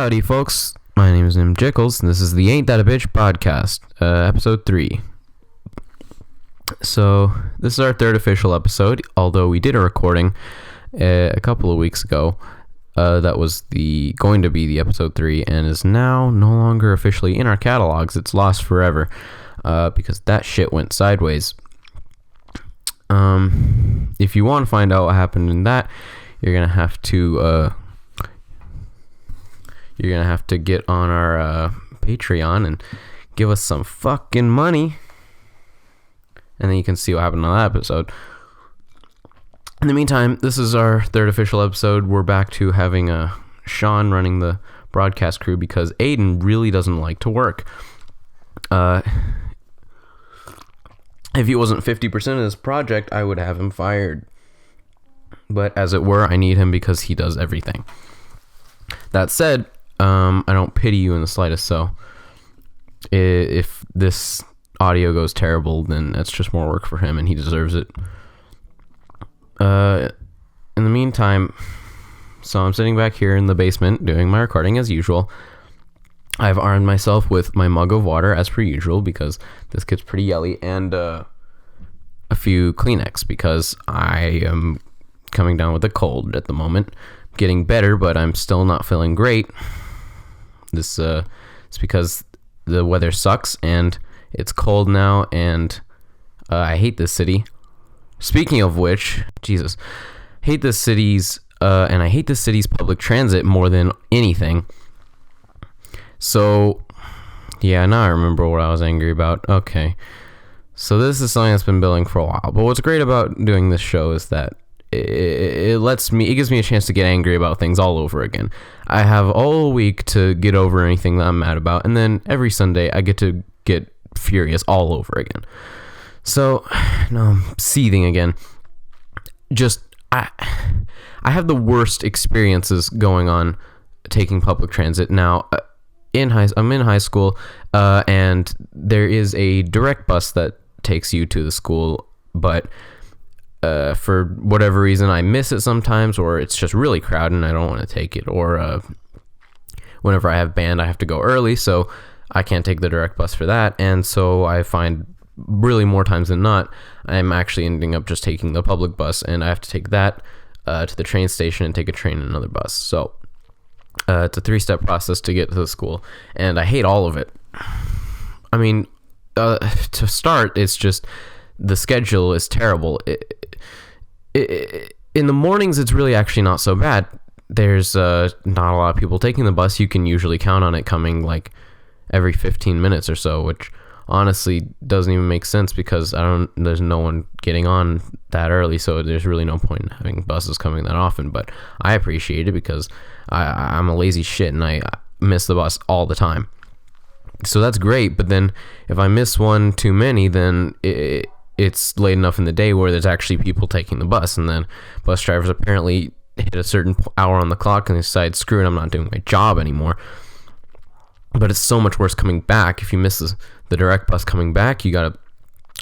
Howdy, folks. My name is Nim Jickles, and this is the Ain't That a Bitch podcast, episode 3. So, this is our third official episode, although we did a recording a couple of weeks ago that was going to be the episode 3, and is now no longer officially in our catalogs. It's lost forever, because that shit went sideways. If you want to find out what happened in that, you're gonna have to get on our Patreon and give us some fucking money, and then you can see what happened on that episode. In the meantime, this is our third official episode. We're back to having Sean running the broadcast crew because Aiden really doesn't like to work. If he wasn't 50% of this project, I would have him fired. But as it were, I need him because he does everything. That said, I don't pity you in the slightest, so if this audio goes terrible, then that's just more work for him, and he deserves it. In the meantime, so I'm sitting back here in the basement doing my recording as usual. I've armed myself with my mug of water as per usual because this gets pretty yelly, and a few Kleenex because I am coming down with a cold at the moment. Getting better, but I'm still not feeling great. This it's because the weather sucks and it's cold now, and I hate this city. Speaking of which, Jesus, hate this city's and I hate this city's public transit more than anything. So, yeah, now I remember what I was angry about. Okay, so this is something that's been building for a while. But what's great about doing this show is that it gives me a chance to get angry about things all over again. I have all week to get over anything that I'm mad about, and then every Sunday I get to get furious all over again. So now I'm seething again. I have the worst experiences going on taking public transit now. I'm in high school, and there is a direct bus that takes you to the school, but for whatever reason I miss it sometimes, or it's just really crowded and I don't want to take it, or whenever I have band I have to go early, so I can't take the direct bus for that. And so I find really more times than not I'm actually ending up just taking the public bus, and I have to take that to the train station and take a train and another bus. So it's a 3-step process to get to the school, and I hate all of it. I mean, to start, it's just the schedule is terrible. In the mornings, it's really actually not so bad. There's not a lot of people taking the bus. You can usually count on it coming like every 15 minutes or so, which honestly doesn't even make sense because there's no one getting on that early, so there's really no point in having buses coming that often. But I appreciate it because I'm a lazy shit and I miss the bus all the time. So that's great, but then if I miss one too many, then it's late enough in the day where there's actually people taking the bus, and then bus drivers apparently hit a certain hour on the clock and they decide, screw it, I'm not doing my job anymore. But it's so much worse coming back. If you miss the direct bus coming back, you gotta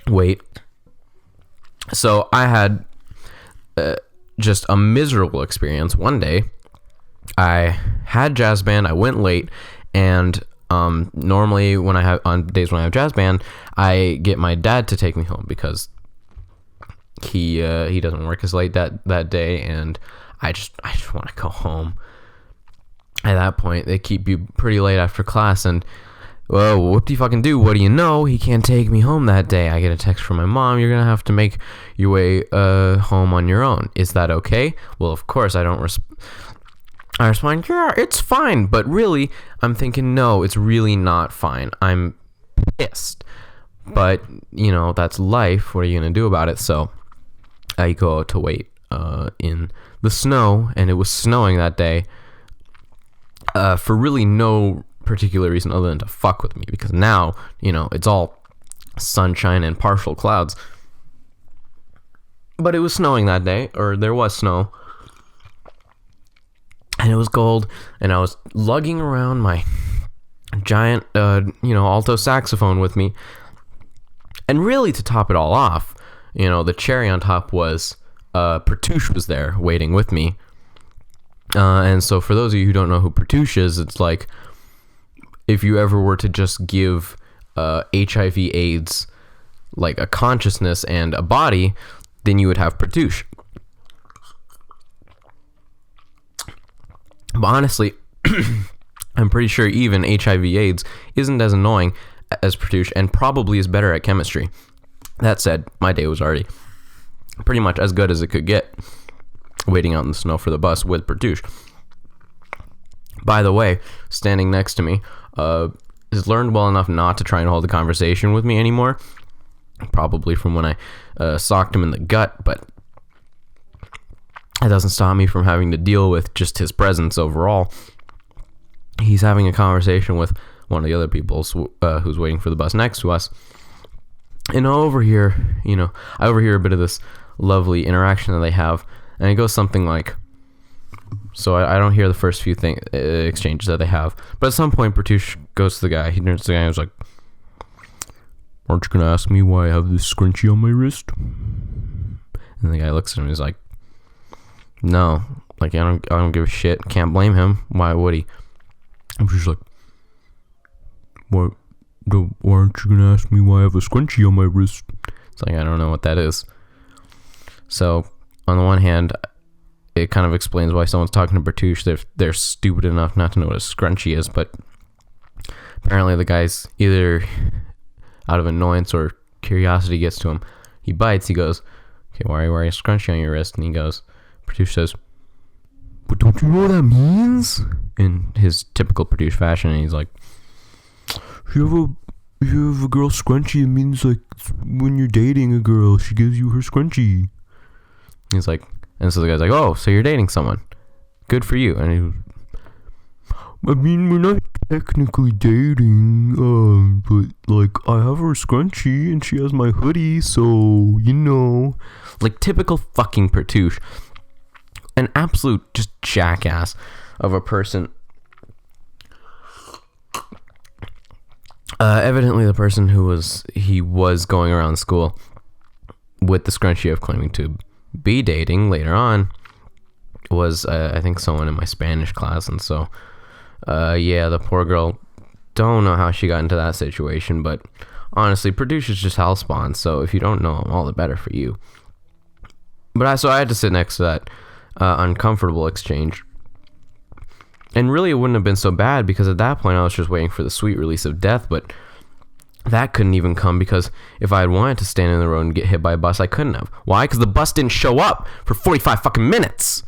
wait. So I had just a miserable experience. One day, I had jazz band, I went late, and normally on days when I have jazz band, I get my dad to take me home because he doesn't work as late that day, and I just want to go home. At that point, they keep you pretty late after class, and well, what do you fucking do? What do you know? He can't take me home that day. I get a text from my mom. You're gonna have to make your way home on your own. Is that okay? Well, of course I don't. I respond, yeah, it's fine. But really, I'm thinking, no, it's really not fine. I'm pissed. But, that's life. What are you going to do about it? So I go out to wait in the snow, and it was snowing that day for really no particular reason other than to fuck with me. Because now, it's all sunshine and partial clouds. But it was snowing that day, or there was snow. And it was cold, and I was lugging around my giant, alto saxophone with me. And really, to top it all off, the cherry on top was Pertouche was there waiting with me. And so for those of you who don't know who Pratouche is, it's like if you ever were to just give HIV AIDS like a consciousness and a body, then you would have Pratouche. But honestly, I'm pretty sure even HIV AIDS isn't as annoying as Pratouche and probably is better at chemistry. That said, my day was already pretty much as good as it could get waiting out in the snow for the bus with Pratouche. By the way, standing next to me has learned well enough not to try and hold a conversation with me anymore. Probably from when I socked him in the gut, but it doesn't stop me from having to deal with just his presence overall. He's having a conversation with one of the other people who's waiting for the bus next to us. And I overhear a bit of this lovely interaction that they have, and it goes something like, so I don't hear the first few exchanges that they have, but at some point Pratouche goes to the guy. He turns to the guy and is like, "Aren't you gonna ask me why I have this scrunchie on my wrist?" And the guy looks at him and he's like, "No, like I don't give a shit. Can't blame him. Why would he?" I'm just like, "Why aren't you gonna ask me why I have a scrunchie on my wrist?" It's like, I don't know what that is. So on the one hand, it kind of explains why someone's talking to Pratouche. They're stupid enough not to know what a scrunchie is, but apparently the guy's either out of annoyance or curiosity gets to him. He bites. He goes, "Okay, why are you wearing a scrunchie on your wrist?" And he goes, Pratouche says, "But don't you know what that means?" In his typical Pratouche fashion, and he's like, If you have a girl scrunchie, it means like when you're dating a girl, she gives you her scrunchie." He's like, and so the guy's like, "Oh, so you're dating someone? Good for you." And he was, "I mean, we're not technically dating, but like I have her scrunchie and she has my hoodie, so you know." Like typical fucking Pratouche. An absolute just jackass of a person. Evidently the person who was going around school with the scrunchie of claiming to be dating later on was I think someone in my Spanish class, and so yeah, the poor girl, don't know how she got into that situation, but honestly, Pratouche is just hellspawn, so if you don't know him, all the better for you. But I had to sit next to that uncomfortable exchange. And really, it wouldn't have been so bad because at that point, I was just waiting for the sweet release of death. But that couldn't even come because if I had wanted to stand in the road and get hit by a bus, I couldn't have. Why? Because the bus didn't show up for 45 fucking minutes.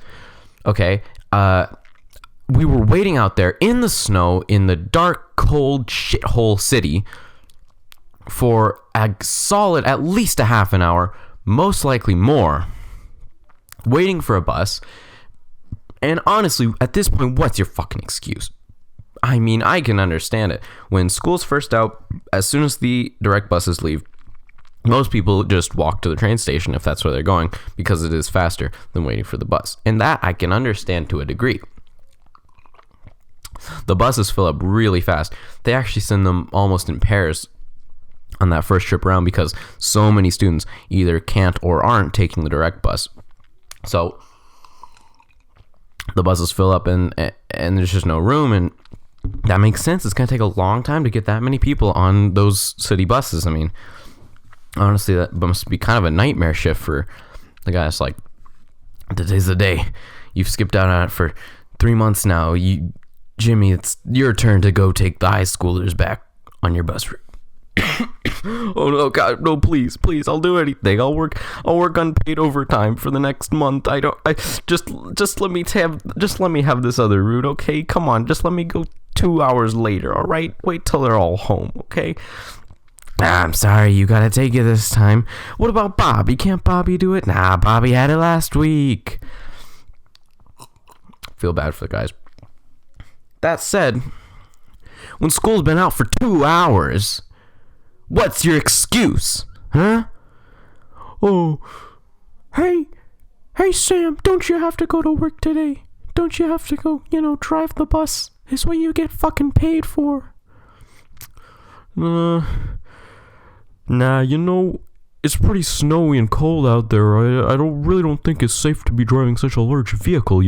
Okay. We were waiting out there in the snow in the dark, cold shithole city for a solid at least a half an hour, most likely more, waiting for a bus. And honestly, at this point, what's your fucking excuse? I mean, I can understand it. When school's first out, as soon as the direct buses leave, most people just walk to the train station if that's where they're going, because it is faster than waiting for the bus. And that I can understand to a degree. The buses fill up really fast. They actually send them almost in pairs on that first trip around because so many students either can't or aren't taking the direct bus. So the buses fill up and there's just no room, and that makes sense. It's going to take a long time to get that many people on those city buses. I mean, honestly, that must be kind of a nightmare shift for the guy. It's like, today's the day. You've skipped out on it for 3 months now. Jimmy, it's your turn to go take the high schoolers back on your bus route. Oh no, God, no, please, I'll do anything. I'll work unpaid overtime for the next month. Just let me have this other route, okay? Come on, just let me go 2 hours later, all right? Wait till they're all home, okay? I'm sorry, you gotta take it this time. What about Bobby? Can't Bobby do it? Nah, Bobby had it last week. Feel bad for the guys. That said, when school's been out for 2 hours, what's your excuse? Huh? Oh, hey Sam, don't you have to go to work today? Don't you have to go, drive the bus? It's what you get fucking paid for. Nah, it's pretty snowy and cold out there. I don't think it's safe to be driving such a large vehicle,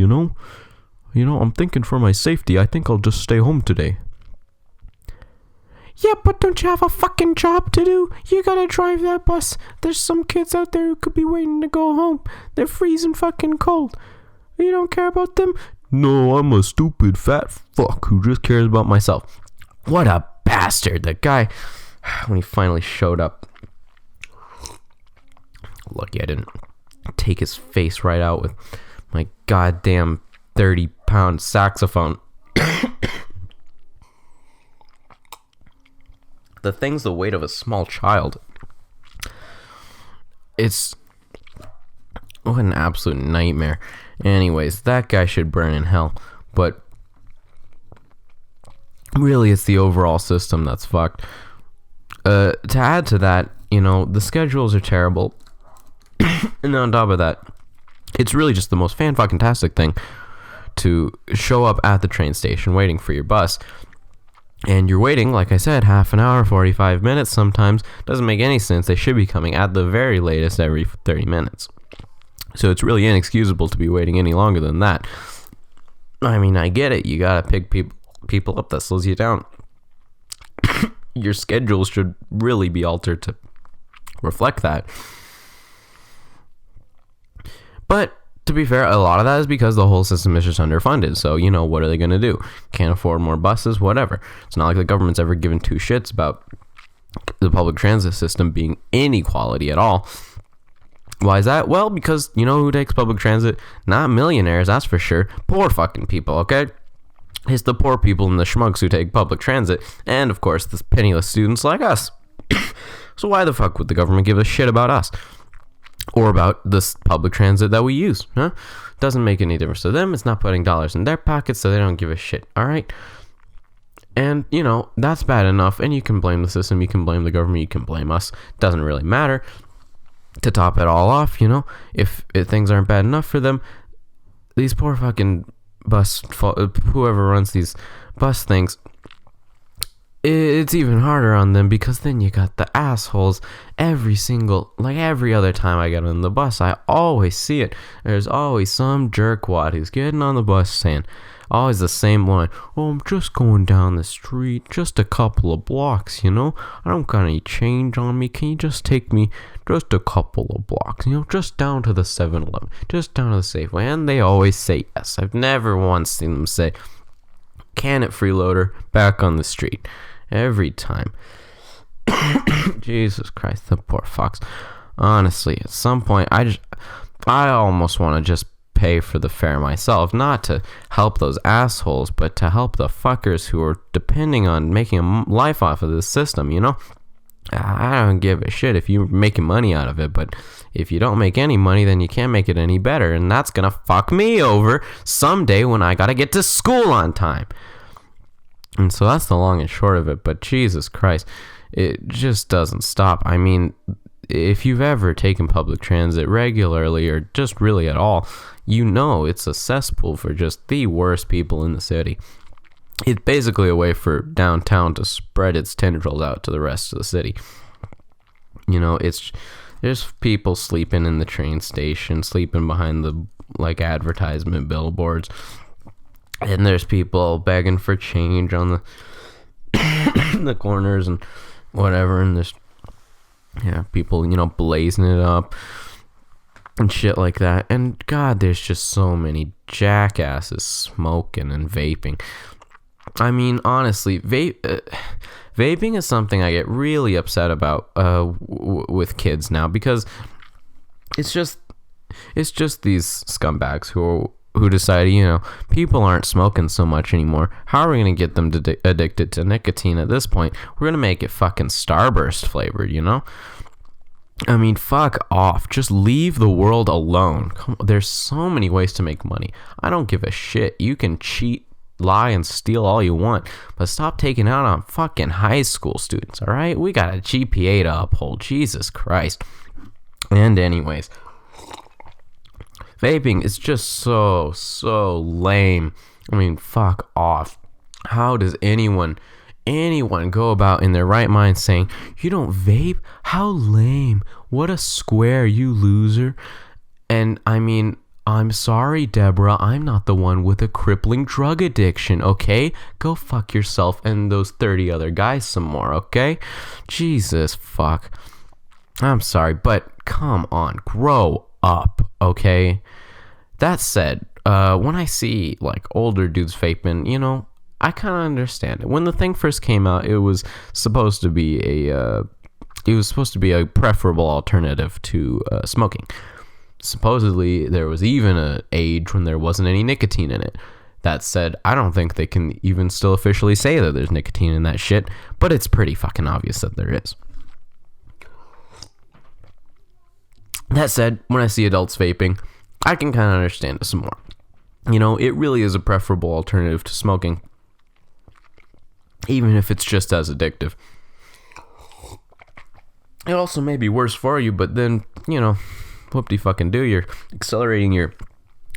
I'm thinking for my safety, I think I'll just stay home today. Yeah, but don't you have a fucking job to do? You gotta drive that bus. There's some kids out there who could be waiting to go home. They're freezing fucking cold. You don't care about them? No, I'm a stupid fat fuck who just cares about myself. What a bastard. The guy, when he finally showed up. Lucky I didn't take his face right out with my goddamn 30-pound saxophone. The thing's the weight of a small child. It's... what an absolute nightmare. Anyways, that guy should burn in hell. But really, it's the overall system that's fucked. To add to that, the schedules are terrible. And on top of that, it's really just the most fan-fucking-tastic thing to show up at the train station waiting for your bus. And you're waiting, like I said, half an hour, 45 minutes sometimes. Doesn't make any sense. They should be coming at the very latest every 30 minutes. So it's really inexcusable to be waiting any longer than that. I mean, I get it. You gotta pick people up. That slows you down. Your schedule should really be altered to reflect that. But to be fair, a lot of that is because the whole system is just underfunded. So, what are they going to do? Can't afford more buses, whatever. It's not like the government's ever given two shits about the public transit system being any quality at all. Why is that? Well, because who takes public transit? Not millionaires, that's for sure. Poor fucking people, okay? It's the poor people and the schmucks who take public transit. And, of course, the penniless students like us. So why the fuck would the government give a shit about us? Or about this public transit that we use, huh? Doesn't make any difference to them. It's not putting dollars in their pockets, so they don't give a shit, alright? And, that's bad enough, and you can blame the system, you can blame the government, you can blame us. Doesn't really matter. To top it all off, if things aren't bad enough for them, these poor fucking whoever runs these bus things, it's even harder on them, because then you got the assholes every other time I get on the bus. I always see it. There's always some jerkwad who's getting on the bus saying, always the same line, I'm just going down the street, just a couple of blocks, I don't got any change on me. Can you just take me just a couple of blocks, just down to the 7-Eleven, just down to the Safeway? And they always say yes. I've never once seen them say, can it freeloader, back on the street. Every time. Jesus Christ, the poor fox. Honestly, at some point, I almost want to just pay for the fare myself, not to help those assholes, but to help the fuckers who are depending on making a life off of this system, I don't give a shit if you're making money out of it, but if you don't make any money, then you can't make it any better, and that's gonna fuck me over someday when I gotta get to school on time. And so that's the long and short of it. But Jesus Christ, it just doesn't stop. I mean, if you've ever taken public transit regularly or just really at all, it's a cesspool for just the worst people in the city. It's basically a way for downtown to spread its tendrils out to the rest of the city. There's people sleeping in the train station, sleeping behind the advertisement billboards. And there's people begging for change on the the corners and whatever, and there's people blazing it up and shit like that. And God, there's just so many jackasses smoking and vaping. I mean, honestly, vaping is something I get really upset about with kids now, because it's just these scumbags who decided, people aren't smoking so much anymore. How are we going to get them addicted to nicotine at this point? We're going to make it fucking Starburst flavored, I mean, fuck off. Just leave the world alone. There's so many ways to make money. I don't give a shit. You can cheat, lie, and steal all you want, but stop taking out on fucking high school students, alright? We got a GPA to uphold. Jesus Christ. And anyways, vaping is just so lame. I mean, fuck off. How does anyone go about in their right mind saying, you don't vape? How lame. What a square, you loser. And I mean, I'm sorry, Deborah. I'm not the one with a crippling drug addiction, okay? Go fuck yourself and those 30 other guys some more, okay? Jesus fuck. I'm sorry, but come on. Grow up, okay? That said, when I see, like, older dudes vaping, you know, I kind of understand it. When the thing first came out, it was supposed to be a preferable alternative to smoking. Supposedly, there was even an age when there wasn't any nicotine in it. That said, I don't think they can even still officially say that there's nicotine in that shit, but it's pretty fucking obvious that there is. That said, when I see adults vaping, I can kind of understand it some more. You know, it really is a preferable alternative to smoking, even if it's just as addictive. It also may be worse for you, but then, you know, whoop-de-fucking-do, you're accelerating your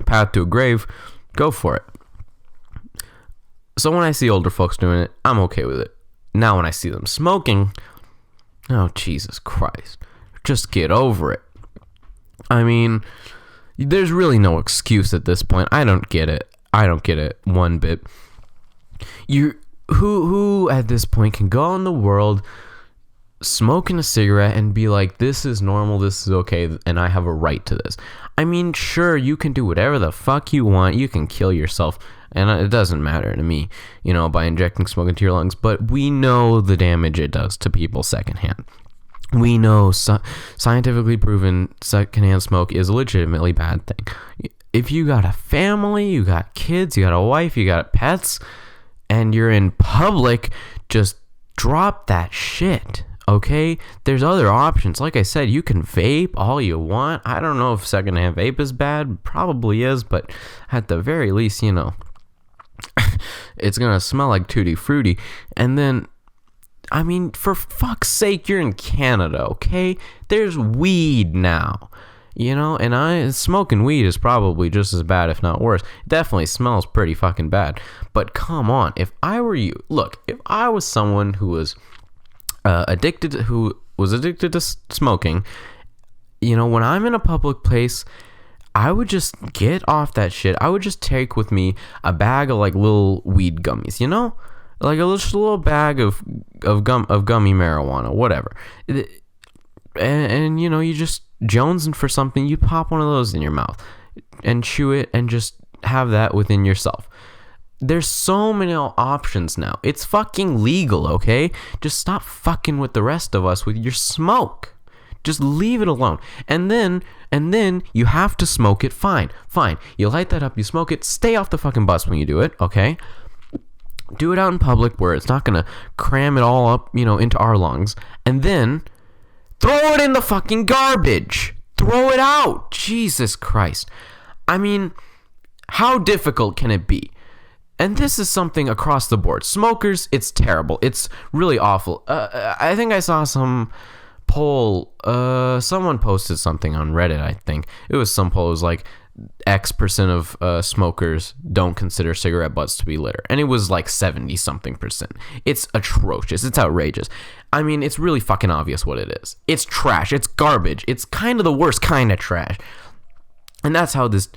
path to a grave, go for it. So when I see older folks doing it, I'm okay with it. Now when I see them smoking, oh, Jesus Christ, just get over it. I mean, there's really no excuse at this point. I don't get it. One bit. Who at this point can go in the world smoking a cigarette and be like, this is normal, this is okay, and I have a right to this? I mean, sure, you can do whatever the fuck you want, you can kill yourself, and it doesn't matter to me, you know, by injecting smoke into your lungs, but we know the damage it does to people secondhand. We know scientifically proven secondhand smoke is a legitimately bad thing. If you got a family, you got kids, you got a wife, you got pets, and you're in public, just drop that shit. Okay, there's other options. Like I said, you can vape all you want. I don't know if secondhand vape is bad. Probably is, but at the very least, you know, it's gonna smell like Tutti Frutti. And then, I mean, for fuck's sake, you're in Canada, okay? There's weed now, you know, and smoking weed is probably just as bad, if not worse. It definitely smells pretty fucking bad. But come on, if I were you, look, if I was someone who was addicted to smoking, you know, when I'm in a public place, I would just get off that shit. I would just take with me a bag of like little weed gummies, you know, like just a little bag of gummy marijuana, whatever. And you know, you just jonesing for something, you pop one of those in your mouth and chew it and just have that within yourself. There's so many options now. It's fucking legal, okay? Just stop fucking with the rest of us with your smoke. Just leave it alone. And then you have to smoke it. Fine. You light that up, you smoke it. Stay off the fucking bus when you do it, okay? Do it out in public where it's not gonna cram it all up, you know, into our lungs. And then throw it in the fucking garbage. Throw it out. Jesus Christ. I mean, how difficult can it be? And this is something across the board. Smokers, it's terrible. It's really awful. I think I saw some poll. Someone posted something on Reddit, I think. It was some poll. It was like, X% of smokers don't consider cigarette butts to be litter. And it was like 70-something%. It's atrocious. It's outrageous. I mean, it's really fucking obvious what it is. It's trash. It's garbage. It's kind of the worst kind of trash. And that's how this...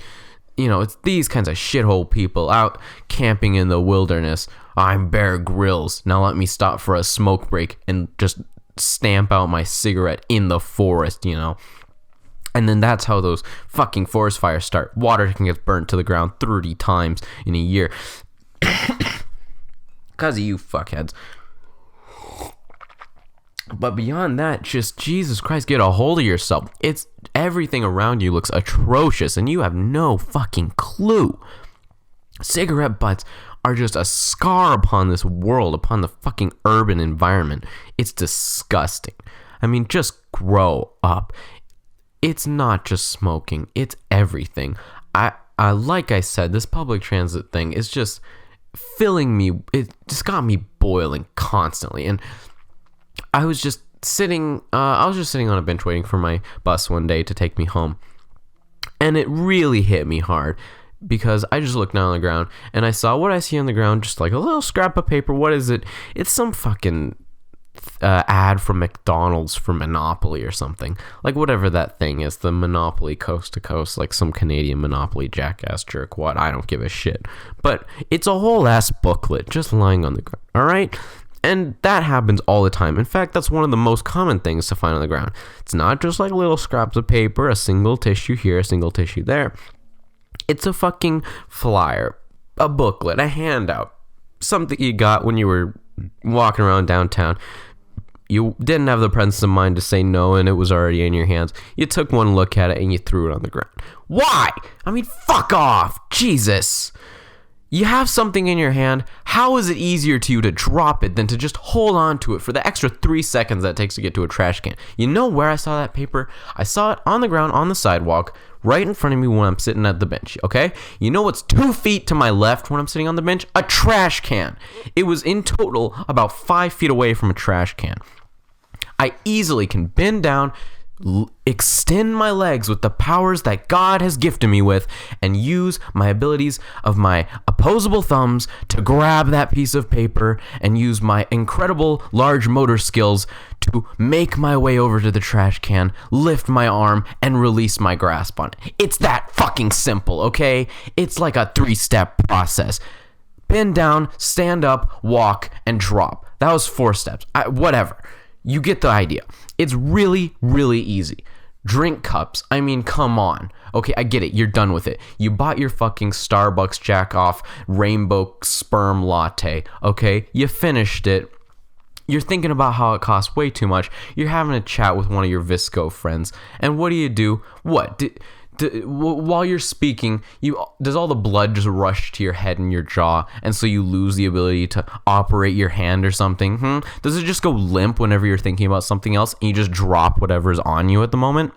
You know, it's these kinds of shithole people out camping in the wilderness. I'm Bear Grylls. Now let me stop for a smoke break and just stamp out my cigarette in the forest, you know. And then that's how those fucking forest fires start. Water can get burnt to the ground 30 times in a year. Because of you fuckheads. But beyond that, just Jesus Christ, get a hold of yourself. It's everything around you looks atrocious and you have no fucking clue. Cigarette butts are just a scar upon this world, upon the fucking urban environment. It's disgusting. I mean, just grow up. It's not just smoking, it's everything. I like I said, this public transit thing is just filling me. It just got me boiling constantly. And I was just sitting on a bench waiting for my bus one day to take me home. And it really hit me hard because I just looked down on the ground and I saw what I see on the ground, just like a little scrap of paper. What is it? It's some fucking ad from McDonald's for Monopoly or something. Like whatever that thing is, the Monopoly Coast to Coast, like some Canadian Monopoly jackass jerkwad. I don't give a shit. But it's a whole ass booklet just lying on the ground, alright? And that happens all the time. In fact, that's one of the most common things to find on the ground. It's not just like little scraps of paper, a single tissue here, a single tissue there. It's a fucking flyer, a booklet, a handout, something you got when you were walking around downtown. You didn't have the presence of mind to say no, and it was already in your hands. You took one look at it and you threw it on the ground. Why? I mean, fuck off. Jesus. You have something in your hand. How is it easier to you to drop it than to just hold on to it for the extra 3 seconds that it takes to get to a trash can? You know where I saw that paper? I saw it on the ground on the sidewalk right in front of me when I'm sitting at the bench, okay? You know what's 2 feet to my left when I'm sitting on the bench? A trash can. It was in total about 5 feet away from a trash can. I easily can bend down, extend my legs with the powers that God has gifted me with, and use my abilities of my opposable thumbs to grab that piece of paper and use my incredible large motor skills to make my way over to the trash can, lift my arm, and release my grasp on it. It's that fucking simple, okay? It's like a 3-step process. Bend down, stand up, walk, and drop. That was 4 steps. Whatever. You get the idea. It's really, really easy. Drink cups. I mean, come on. Okay, I get it. You're done with it. You bought your fucking Starbucks jack-off rainbow sperm latte. Okay, you finished it. You're thinking about how it costs way too much. You're having a chat with one of your Visco friends. And what do? What? While you're speaking, does all the blood just rush to your head and your jaw, and so you lose the ability to operate your hand or something? Does it just go limp whenever you're thinking about something else and you just drop whatever's on you at the moment?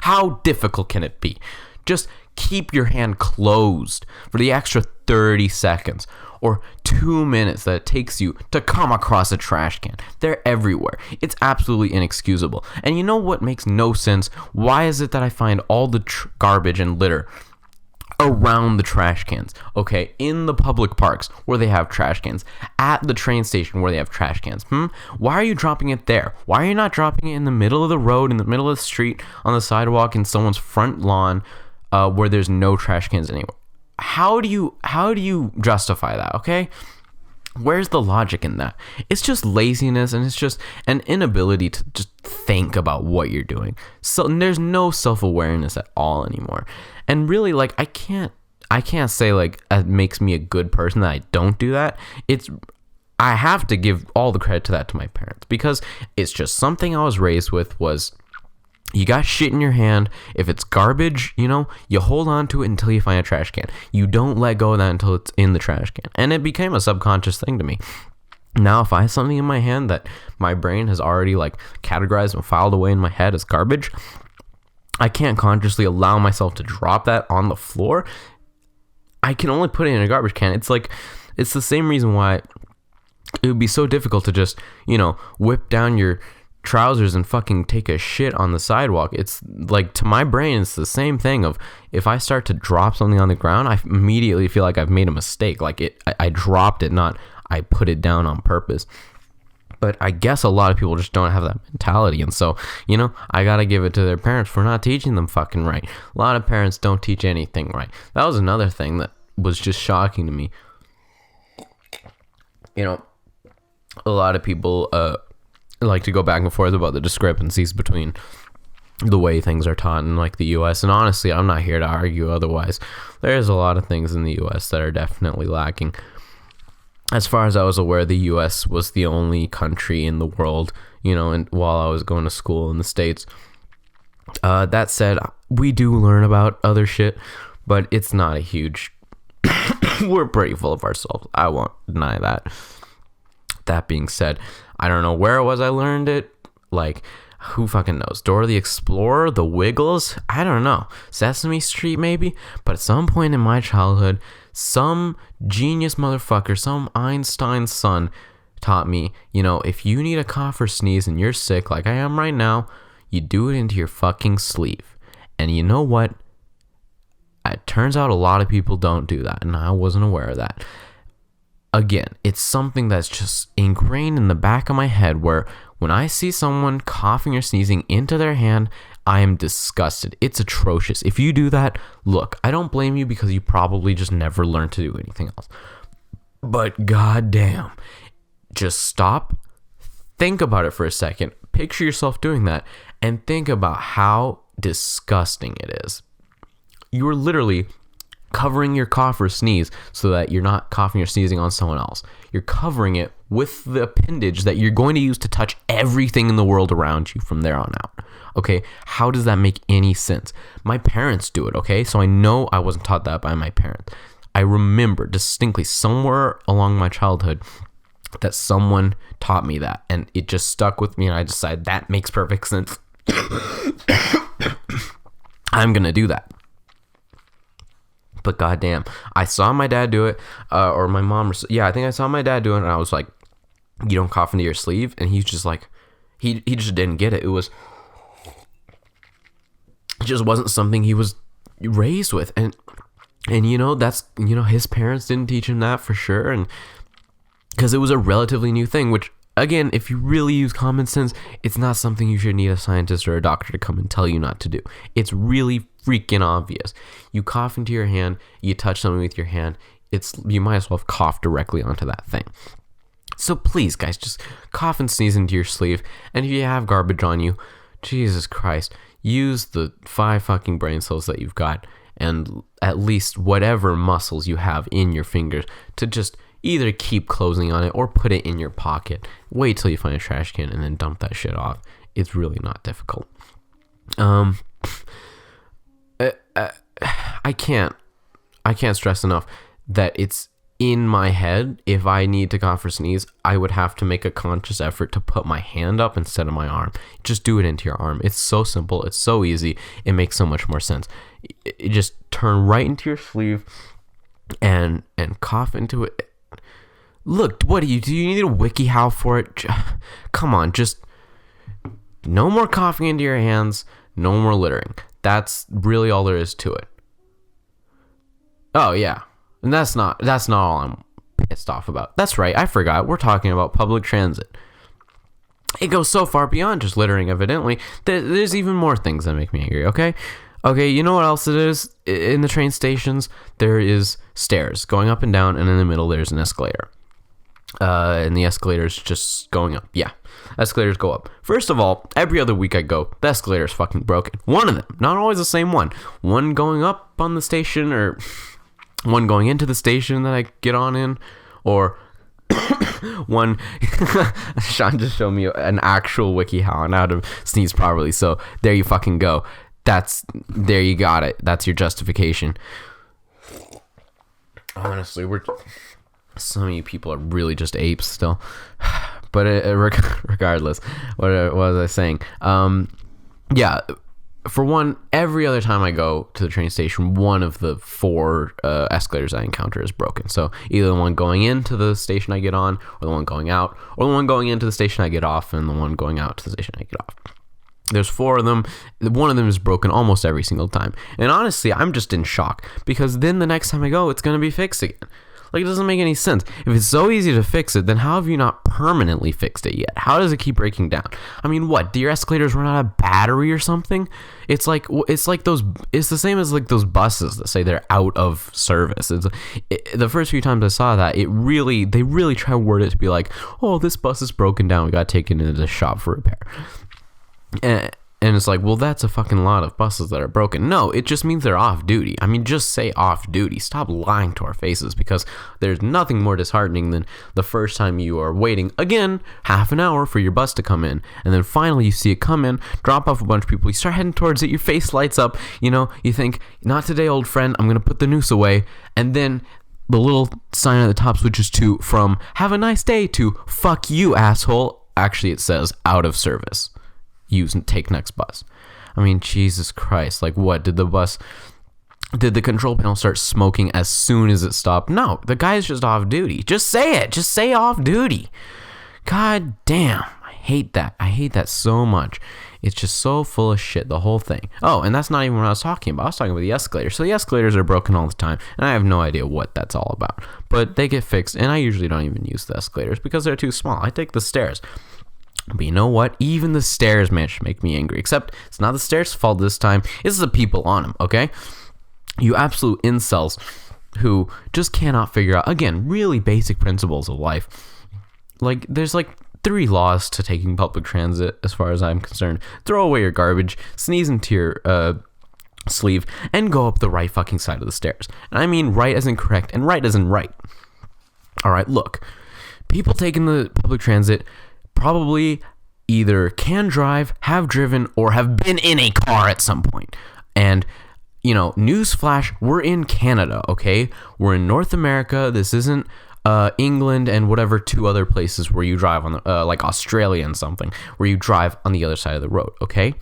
How difficult can it be? Just keep your hand closed for the extra 30 seconds or 2 minutes that it takes you to come across a trash can. They're everywhere. It's absolutely inexcusable. And you know what makes no sense? Why is it that I find all the garbage and litter around the trash cans? Okay, in the public parks where they have trash cans, at the train station where they have trash cans. Why are you dropping it there? Why are you not dropping it in the middle of the road, in the middle of the street, on the sidewalk, in someone's front lawn, where there's no trash cans anywhere? How do you justify that, okay? Where's the logic in that? It's just laziness, and it's just an inability to just think about what you're doing. So there's no self-awareness at all anymore. And really, like, I can't say like it makes me a good person that I don't do that. I have to give all the credit to that to my parents, because it's just something I was raised with. Was you got shit in your hand. If it's garbage, you hold on to it until you find a trash can. You don't let go of that until it's in the trash can. And it became a subconscious thing to me. Now, if I have something in my hand that my brain has already like categorized and filed away in my head as garbage, I can't consciously allow myself to drop that on the floor. I can only put it in a garbage can. It's the same reason why it would be so difficult to just, whip down your trousers and fucking take a shit on the sidewalk. It's like, to my brain, it's the same thing of, if I start to drop something on the ground, I immediately feel like I've made a mistake. Like I dropped it, not I put it down on purpose. But I guess a lot of people just don't have that mentality. And so, I gotta give it to their parents for not teaching them fucking right. A lot of parents don't teach anything right. That was another thing that was just shocking to me. A lot of people like to go back and forth about the discrepancies between the way things are taught in like the US, and honestly, I'm not here to argue otherwise. There's a lot of things in the US that are definitely lacking. As far as I was aware, the US was the only country in the world, and while I was going to school in the States. That said, we do learn about other shit, but it's not a huge we're pretty full of ourselves. I won't deny that. That being said, I don't know where it was I learned it. Like, who fucking knows? Dora the Explorer? The Wiggles? I don't know. Sesame Street, maybe? But at some point in my childhood, some genius motherfucker, some Einstein's son, taught me, if you need a cough or sneeze and you're sick, like I am right now, you do it into your fucking sleeve. And you know what? It turns out a lot of people don't do that, and I wasn't aware of that. again, it's something that's just ingrained in the back of my head where when I see someone coughing or sneezing into their hand, I am disgusted. It's atrocious. If you do that, look, I don't blame you because you probably just never learned to do anything else. But goddamn, just stop, think about it for a second, picture yourself doing that, and think about how disgusting it is. You're literally covering your cough or sneeze so that you're not coughing or sneezing on someone else. You're covering it with the appendage that you're going to use to touch everything in the world around you from there on out. Okay, how does that make any sense? My parents do it, okay? So I know I wasn't taught that by my parents. I remember distinctly somewhere along my childhood that someone taught me that, and it just stuck with me, and I decided that makes perfect sense. I'm gonna do that. But goddamn, I saw my dad do it, or my mom. I think I saw my dad do it, and I was like, "You don't cough into your sleeve," and he's just like, he just didn't get it. It just wasn't something he was raised with, and that's his parents didn't teach him that for sure, and because it was a relatively new thing, which again, if you really use common sense, it's not something you should need a scientist or a doctor to come and tell you not to do. It's really freaking obvious. You cough into your hand, you touch something with your hand, you might as well have coughed directly onto that thing. So please, guys, just cough and sneeze into your sleeve, and if you have garbage on you, Jesus Christ, use the 5 fucking brain cells that you've got, and at least whatever muscles you have in your fingers to just either keep closing on it or put it in your pocket. Wait till you find a trash can and then dump that shit off. It's really not difficult. I can't stress enough that it's in my head. If I need to cough or sneeze, I would have to make a conscious effort to put my hand up instead of my arm. Just do it into your arm. It's so simple. It's so easy. It makes so much more sense. It just turn right into your sleeve and cough into it. Look, what do you need a WikiHow for it? Come on, just no more coughing into your hands, no more littering. That's really all there is to it. Oh yeah, and that's not all I'm pissed off about. That's right, I forgot. We're talking about public transit. It goes so far beyond just littering, evidently. There's even more things that make me angry, okay? Okay, you know what else it is? In the train stations, there is stairs going up and down, and in the middle there's an escalator. And the escalator's just going up. Yeah, escalators go up. First of all, every other week I go, the escalator's fucking broken. One of them, not always the same one. One going up on the station, or one going into the station that I get on in, or one. Sean just showed me an actual WikiHow on how to sneeze properly. So there you fucking go. There you got it. That's your justification. Honestly, some of you people are really just apes still. But regardless, what was I saying? Yeah, for one, every other time I go to the train station, one of the 4 escalators I encounter is broken. So either the one going into the station I get on, or the one going out, or the one going into the station I get off, and the one going out to the station I get off. There's 4 of them. One of them is broken almost every single time. And honestly, I'm just in shock, because then the next time I go, it's going to be fixed again. Like, it doesn't make any sense. If it's so easy to fix it, then how have you not permanently fixed it yet? How does it keep breaking down? I mean, what? Do your escalators run out of battery or something? It's the same as like those buses that say they're out of service. The first few times I saw that, they really try to word it to be like, oh, this bus is broken down. We got to take it into the shop for repair. And it's like, well, that's a fucking lot of buses that are broken. No, it just means they're off duty. I mean, just say off duty. Stop lying to our faces, because there's nothing more disheartening than the first time you are waiting, again, half an hour for your bus to come in. And then finally you see it come in, drop off a bunch of people. You start heading towards it. Your face lights up. You think, not today, old friend. I'm going to put the noose away. And then the little sign at the top switches from have a nice day to fuck you, asshole. Actually, it says out of service. Use and take next bus. I mean, Jesus Christ. Like, what? Did the control panel start smoking as soon as it stopped? No, the guy's just off duty. Just say it. Just say off duty. God damn. I hate that. I hate that so much. It's just so full of shit, the whole thing. Oh, and that's not even what I was talking about. I was talking about the escalators. So the escalators are broken all the time, and I have no idea what that's all about. But they get fixed, and I usually don't even use the escalators because they're too small. I take the stairs. But you know what? Even the stairs manage to make me angry. Except it's not the stairs' fault this time. It's the people on them, okay? You absolute incels who just cannot figure out, again, really basic principles of life. Like, there's like 3 laws to taking public transit as far as I'm concerned. Throw away your garbage, sneeze into your sleeve, and go up the right fucking side of the stairs. And I mean right as in correct, and right as in right. Alright, look. People taking the public transit probably either can drive, have driven, or have been in a car at some point. And, you know, newsflash, we're in Canada, okay? We're in North America. This isn't England and whatever 2 other places where you drive on the, like Australia and something, where you drive on the other side of the road, okay?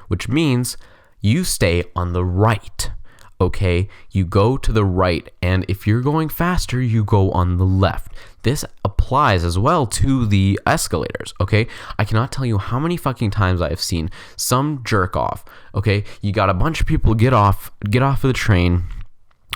Which means you stay on the right, okay? You go to the right, and if you're going faster, you go on the left. This applies as well to the escalators, okay? I cannot tell you how many fucking times I have seen some jerk off, okay? You got a bunch of people get off of the train,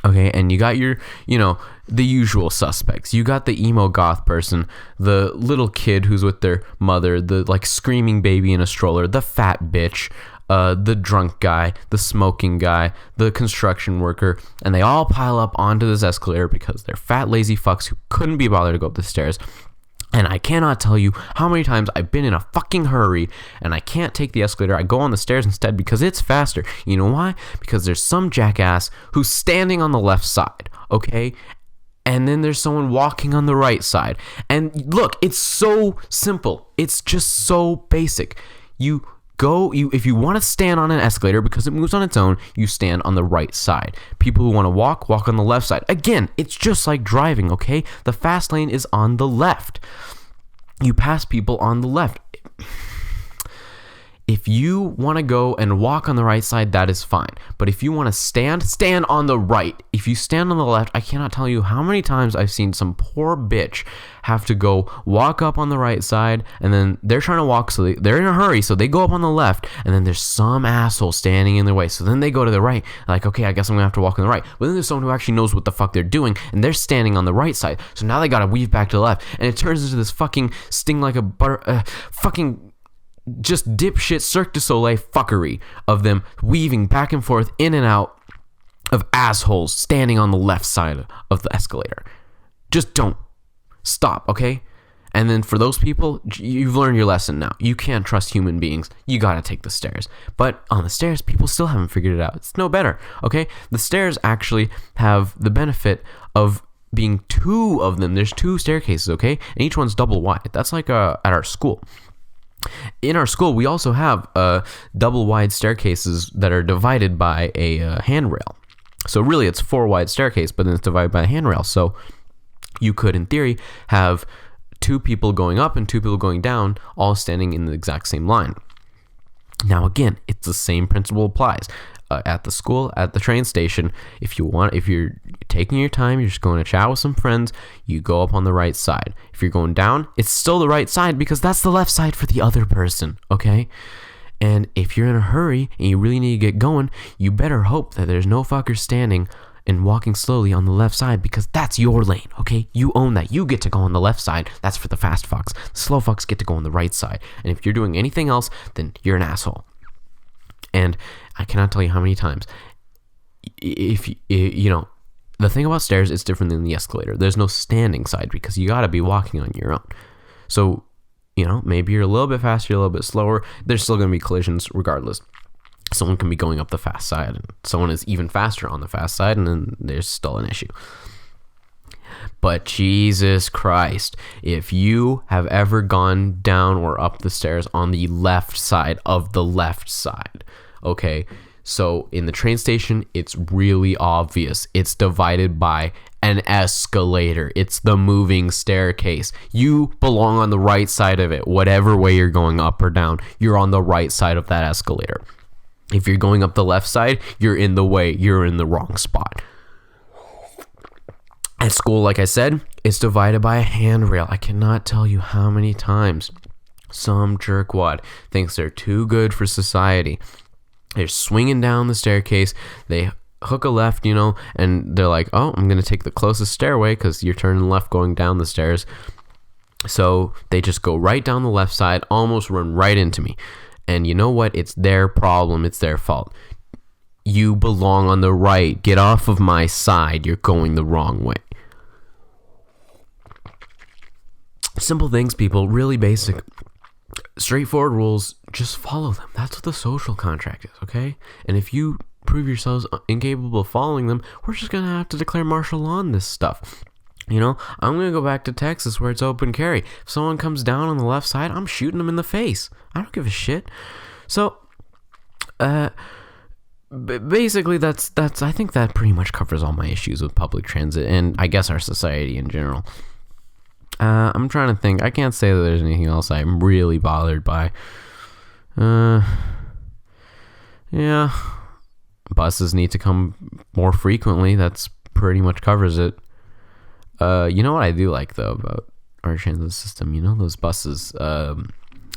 okay? And you got your, you know, the usual suspects. You got the emo goth person, the little kid who's with their mother, the like screaming baby in a stroller, the fat bitch, the drunk guy, the smoking guy, the construction worker, and they all pile up onto this escalator because they're fat, lazy fucks who couldn't be bothered to go up the stairs. And I cannot tell you how many times I've been in a fucking hurry and I can't take the escalator. I go on the stairs instead because it's faster. You know why? Because there's some jackass who's standing on the left side, okay? And then there's someone walking on the right side. And look, it's so simple. It's just so basic. If you want to stand on an escalator because it moves on its own, you stand on the right side. People who want to walk on the left side. Again, it's just like driving, okay? The fast lane is on the left. You pass people on the left. If you want to go and walk on the right side, that is fine. But if you want to stand on the right. If you stand on the left, I cannot tell you how many times I've seen some poor bitch have to go walk up on the right side, and then they're trying to walk, so they're in a hurry, so they go up on the left, and then there's some asshole standing in their way. So then they go to the right, like, okay, I guess I'm gonna have to walk on the right. But then there's someone who actually knows what the fuck they're doing, and they're standing on the right side. So now they gotta weave back to the left, and it turns into this fucking sting like a butter, fucking just dipshit Cirque du Soleil fuckery of them weaving back and forth in and out of assholes standing on the left side of the escalator. Just don't stop, okay? And then for those people, you've learned your lesson now. You can't trust human beings. You gotta take the stairs. But on the stairs, people still haven't figured it out. It's no better, okay? The stairs actually have the benefit of being 2 of them. There's 2 staircases, okay? And each one's double wide. That's like at our school. In our school, we also have double wide staircases that are divided by a handrail. So really, it's 4 wide staircase, but then it's divided by a handrail. So you could, in theory, have 2 people going up and 2 people going down, all standing in the exact same line. Now, again, it's the same principle applies. At the school, at the train station, if you're taking your time, you're just going to chat with some friends, you go up on the right side. If you're going down, it's still the right side because that's the left side for the other person, okay? And if you're in a hurry and you really need to get going, you better hope that there's no fucker standing and walking slowly on the left side because that's your lane, okay? You own that. You get to go on the left side. That's for the fast fucks. The slow fucks get to go on the right side. And if you're doing anything else, then you're an asshole. And I cannot tell you how many times, if you know, the thing about stairs is different than the escalator. There's no standing side because you got to be walking on your own. So, you know, maybe you're a little bit faster, you're a little bit slower. There's still going to be collisions regardless. Someone can be going up the fast side and someone is even faster on the fast side, and then there's still an issue. But Jesus Christ, if you have ever gone down or up the stairs on the left side of the left side, okay, so in the train station, it's really obvious. It's divided by an escalator. It's the moving staircase. You belong on the right side of it. Whatever way you're going, up or down, you're on the right side of that escalator. If you're going up the left side, you're in the way. You're in the wrong spot. At school, like I said, it's divided by a handrail. I cannot tell you how many times Some jerkwad thinks they're too good for society. They're swinging down the staircase. They hook a left, and they're like, oh, I'm going to take the closest stairway because you're turning left going down the stairs. So they just go right down the left side, almost run right into me. And you know what? It's their problem. It's their fault. You belong on the right. Get off of my side. You're going the wrong way. Simple things, people. Really basic. Straightforward rules. Just follow them. That's what the social contract is, okay? And if you prove yourselves incapable of following them, we're just going to have to declare martial law on this stuff. I'm going to go back to Texas where it's open carry. If someone comes down on the left side, I'm shooting them in the face. I don't give a shit. So, basically, that's I think that pretty much covers all my issues with public transit and I guess our society in general. I'm trying to think. I can't say that there's anything else I'm really bothered by. Yeah. Buses need to come more frequently. That's pretty much covers it. You know what I do like, though, about our transit system? Those buses, the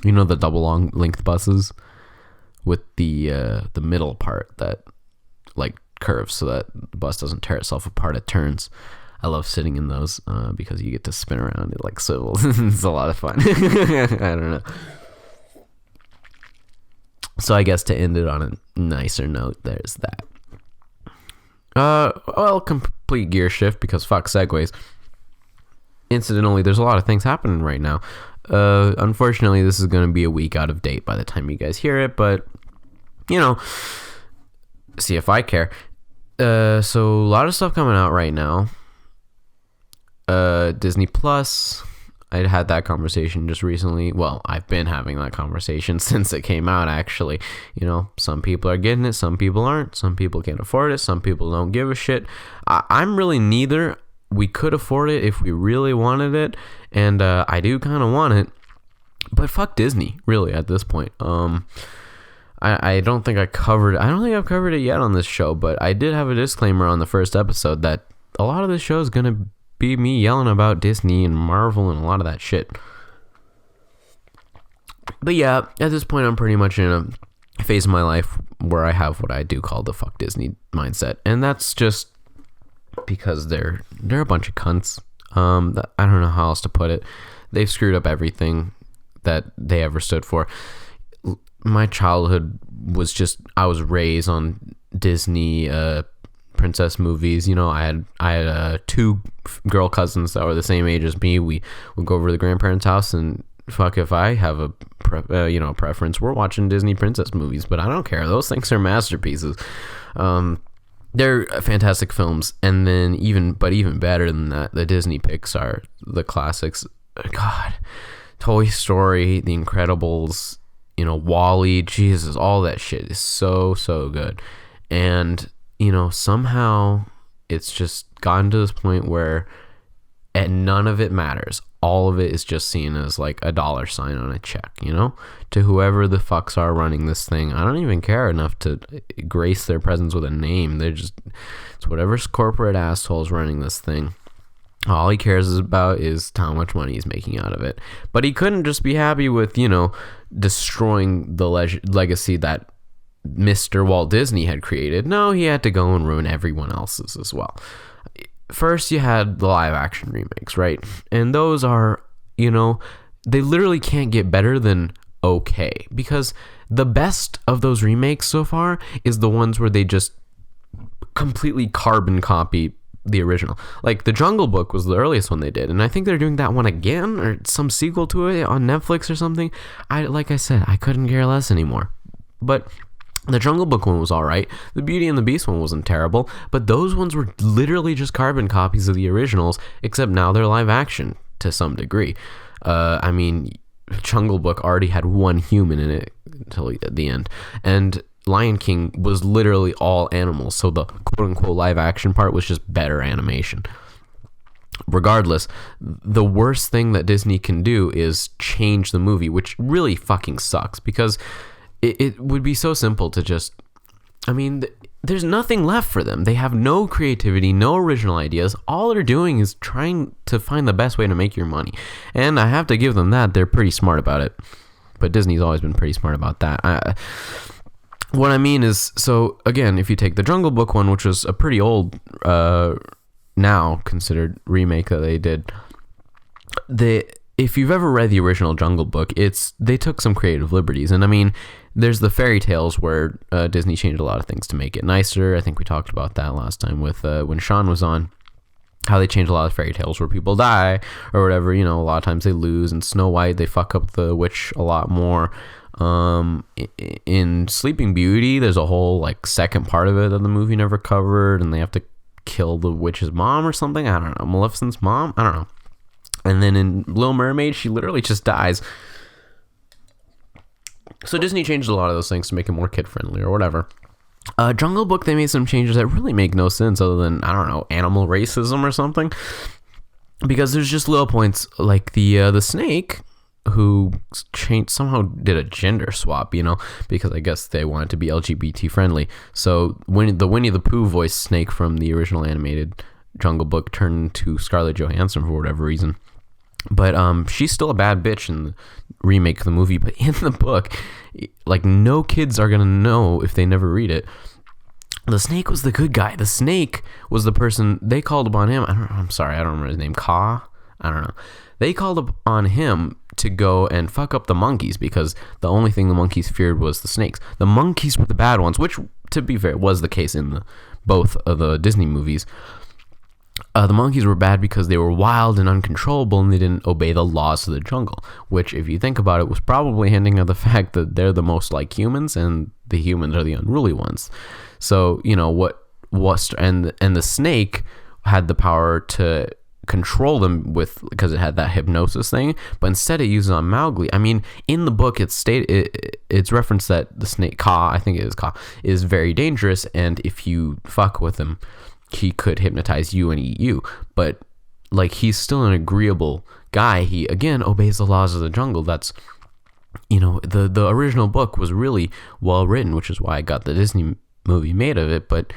double long length buses with the middle part that, like, curves so that the bus doesn't tear itself apart at turns. I love sitting in those because you get to spin around it like swivels. It's a lot of fun. I don't know. So I guess to end it on a nicer note, there's that. Complete gear shift because fuck segways. Incidentally, there's a lot of things happening right now. Unfortunately, this is going to be a week out of date by the time you guys hear it, but, see if I care. So a lot of stuff coming out right now. Disney Plus, I had that conversation just recently. Well, I've been having that conversation since it came out, actually. Some people are getting it, some people aren't. Some people can't afford it, some people don't give a shit. I'm really neither. We could afford it if we really wanted it, and I do kind of want it. But fuck Disney, really, at this point. I don't think I've covered it yet on this show, but I did have a disclaimer on the first episode that a lot of this show is going to be me yelling about Disney and Marvel and a lot of that shit. But yeah, at this point, I'm pretty much in a phase of my life where I have what I do call the fuck Disney mindset. And that's just because they're a bunch of cunts. I don't know how else to put it. They've screwed up everything that they ever stood for. My childhood was I was raised on Disney princess movies. I had two girl cousins that were the same age as me. We would go over to the grandparents' house, and fuck, if I have a preference, we're watching Disney princess movies. But I don't care. Those things are masterpieces. They're fantastic films, and then even better than that, the Disney Pixar, the classics. God, Toy Story, The Incredibles, WALL-E, Jesus, all that shit is so good. And somehow it's just gotten to this point where none of it matters. All of it is just seen as like a dollar sign on a check, to whoever the fucks are running this thing. I don't even care enough to grace their presence with a name. It's whatever corporate asshole's running this thing. All he cares about is how much money he's making out of it. But he couldn't just be happy with, destroying the legacy that Mr. Walt Disney had created. No, he had to go and ruin everyone else's as well. First, you had the live action remakes, right? And those are, they literally can't get better than okay. Because the best of those remakes so far is the ones where they just completely carbon copy the original. Like The Jungle Book was the earliest one they did, and I think they're doing that one again, or some sequel to it on Netflix or something. Like I said, I couldn't care less anymore. But the Jungle Book one was alright. The Beauty and the Beast one wasn't terrible, but those ones were literally just carbon copies of the originals, except now they're live action to some degree. Jungle Book already had one human in it until the end, and Lion King was literally all animals, so the quote-unquote live action part was just better animation. Regardless, the worst thing that Disney can do is change the movie, which really fucking sucks, because it would be so simple to just... there's nothing left for them. They have no creativity, no original ideas. All they're doing is trying to find the best way to make your money. And I have to give them that. They're pretty smart about it. but Disney's always been pretty smart about that. What I mean is, so again, if you take the Jungle Book one, which was a pretty old, now considered remake that they did, if you've ever read the original Jungle Book, they took some creative liberties. And I mean, there's the fairy tales where Disney changed a lot of things to make it nicer. I think we talked about that last time with when Sean was on, how they changed a lot of fairy tales where people die or whatever. A lot of times they lose. In Snow White, they fuck up the witch a lot more. In Sleeping Beauty, there's a whole like second part of it that the movie never covered, and they have to kill the witch's mom or something. I don't know. Maleficent's mom? I don't know. And then in Little Mermaid, she literally just dies. So Disney changed a lot of those things to make it more kid-friendly or whatever. Jungle Book, they made some changes that really make no sense other than, I don't know, animal racism or something. Because there's just little points like the snake who somehow did a gender swap, because I guess they wanted to be LGBT friendly. So when the Winnie the Pooh voice snake from the original animated Jungle Book turned to Scarlett Johansson for whatever reason. But she's still a bad bitch in the remake of the movie. But in the book, like, no kids are going to know if they never read it. The snake was the good guy. The snake was the person they called upon him. I'm sorry, I don't remember his name. Ka? I don't know. They called upon him to go and fuck up the monkeys because the only thing the monkeys feared was the snakes. The monkeys were the bad ones, which, to be fair, was the case in both of the Disney movies. The monkeys were bad because they were wild and uncontrollable and they didn't obey the laws of the jungle, which, if you think about it, was probably hinting at the fact that they're the most like humans and the humans are the unruly ones. So, and the snake had the power to control them because it had that hypnosis thing, but instead it uses on Mowgli. I mean, in the book it's referenced that the snake Ka, I think it is Ka, is very dangerous, and if you fuck with him, he could hypnotize you and eat you. But like, he's still an agreeable guy. He again obeys the laws of the jungle. That's, the original book was really well written, which is why I got the Disney movie made of it. But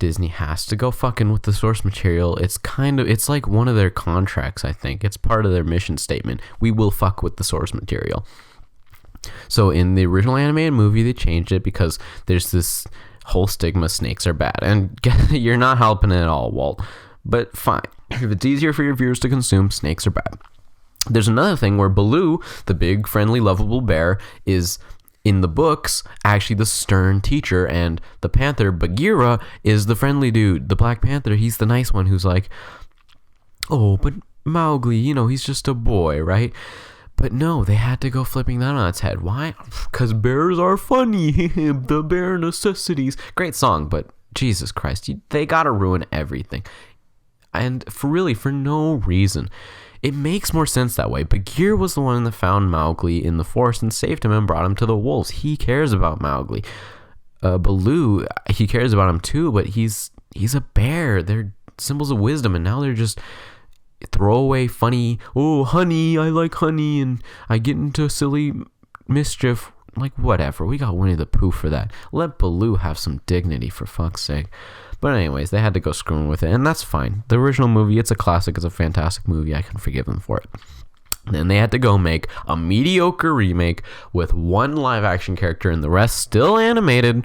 Disney has to go fucking with the source material. It's like one of their contracts. I think it's part of their mission statement. We will fuck with the source material. So in the original animated movie, they changed it because there's this whole stigma, snakes are bad, and you're not helping it at all, Walt, but fine. If it's easier for your viewers to consume, snakes are bad. There's another thing where Baloo, the big, friendly, lovable bear, is in the books actually the stern teacher, and the panther, Bagheera, is the friendly dude. The Black Panther, he's the nice one who's like, oh, but Mowgli, he's just a boy, right? But no, they had to go flipping that on its head. Why? Because bears are funny. The bare necessities. Great song, but Jesus Christ, they gotta ruin everything. And for no reason. It makes more sense that way. Bagheera was the one that found Mowgli in the forest and saved him and brought him to the wolves. He cares about Mowgli. Baloo, he cares about him too, but he's a bear. They're symbols of wisdom, and now they're just throwaway funny, oh honey, I like honey and I get into silly mischief. Like, whatever, we got Winnie the Pooh for that. Let Baloo have some dignity, for fuck's sake. But anyways, they had to go screwing with it, and that's fine. The original movie, it's a classic, it's a fantastic movie, I can forgive them for it. Then they had to go make a mediocre remake with one live action character and the rest still animated,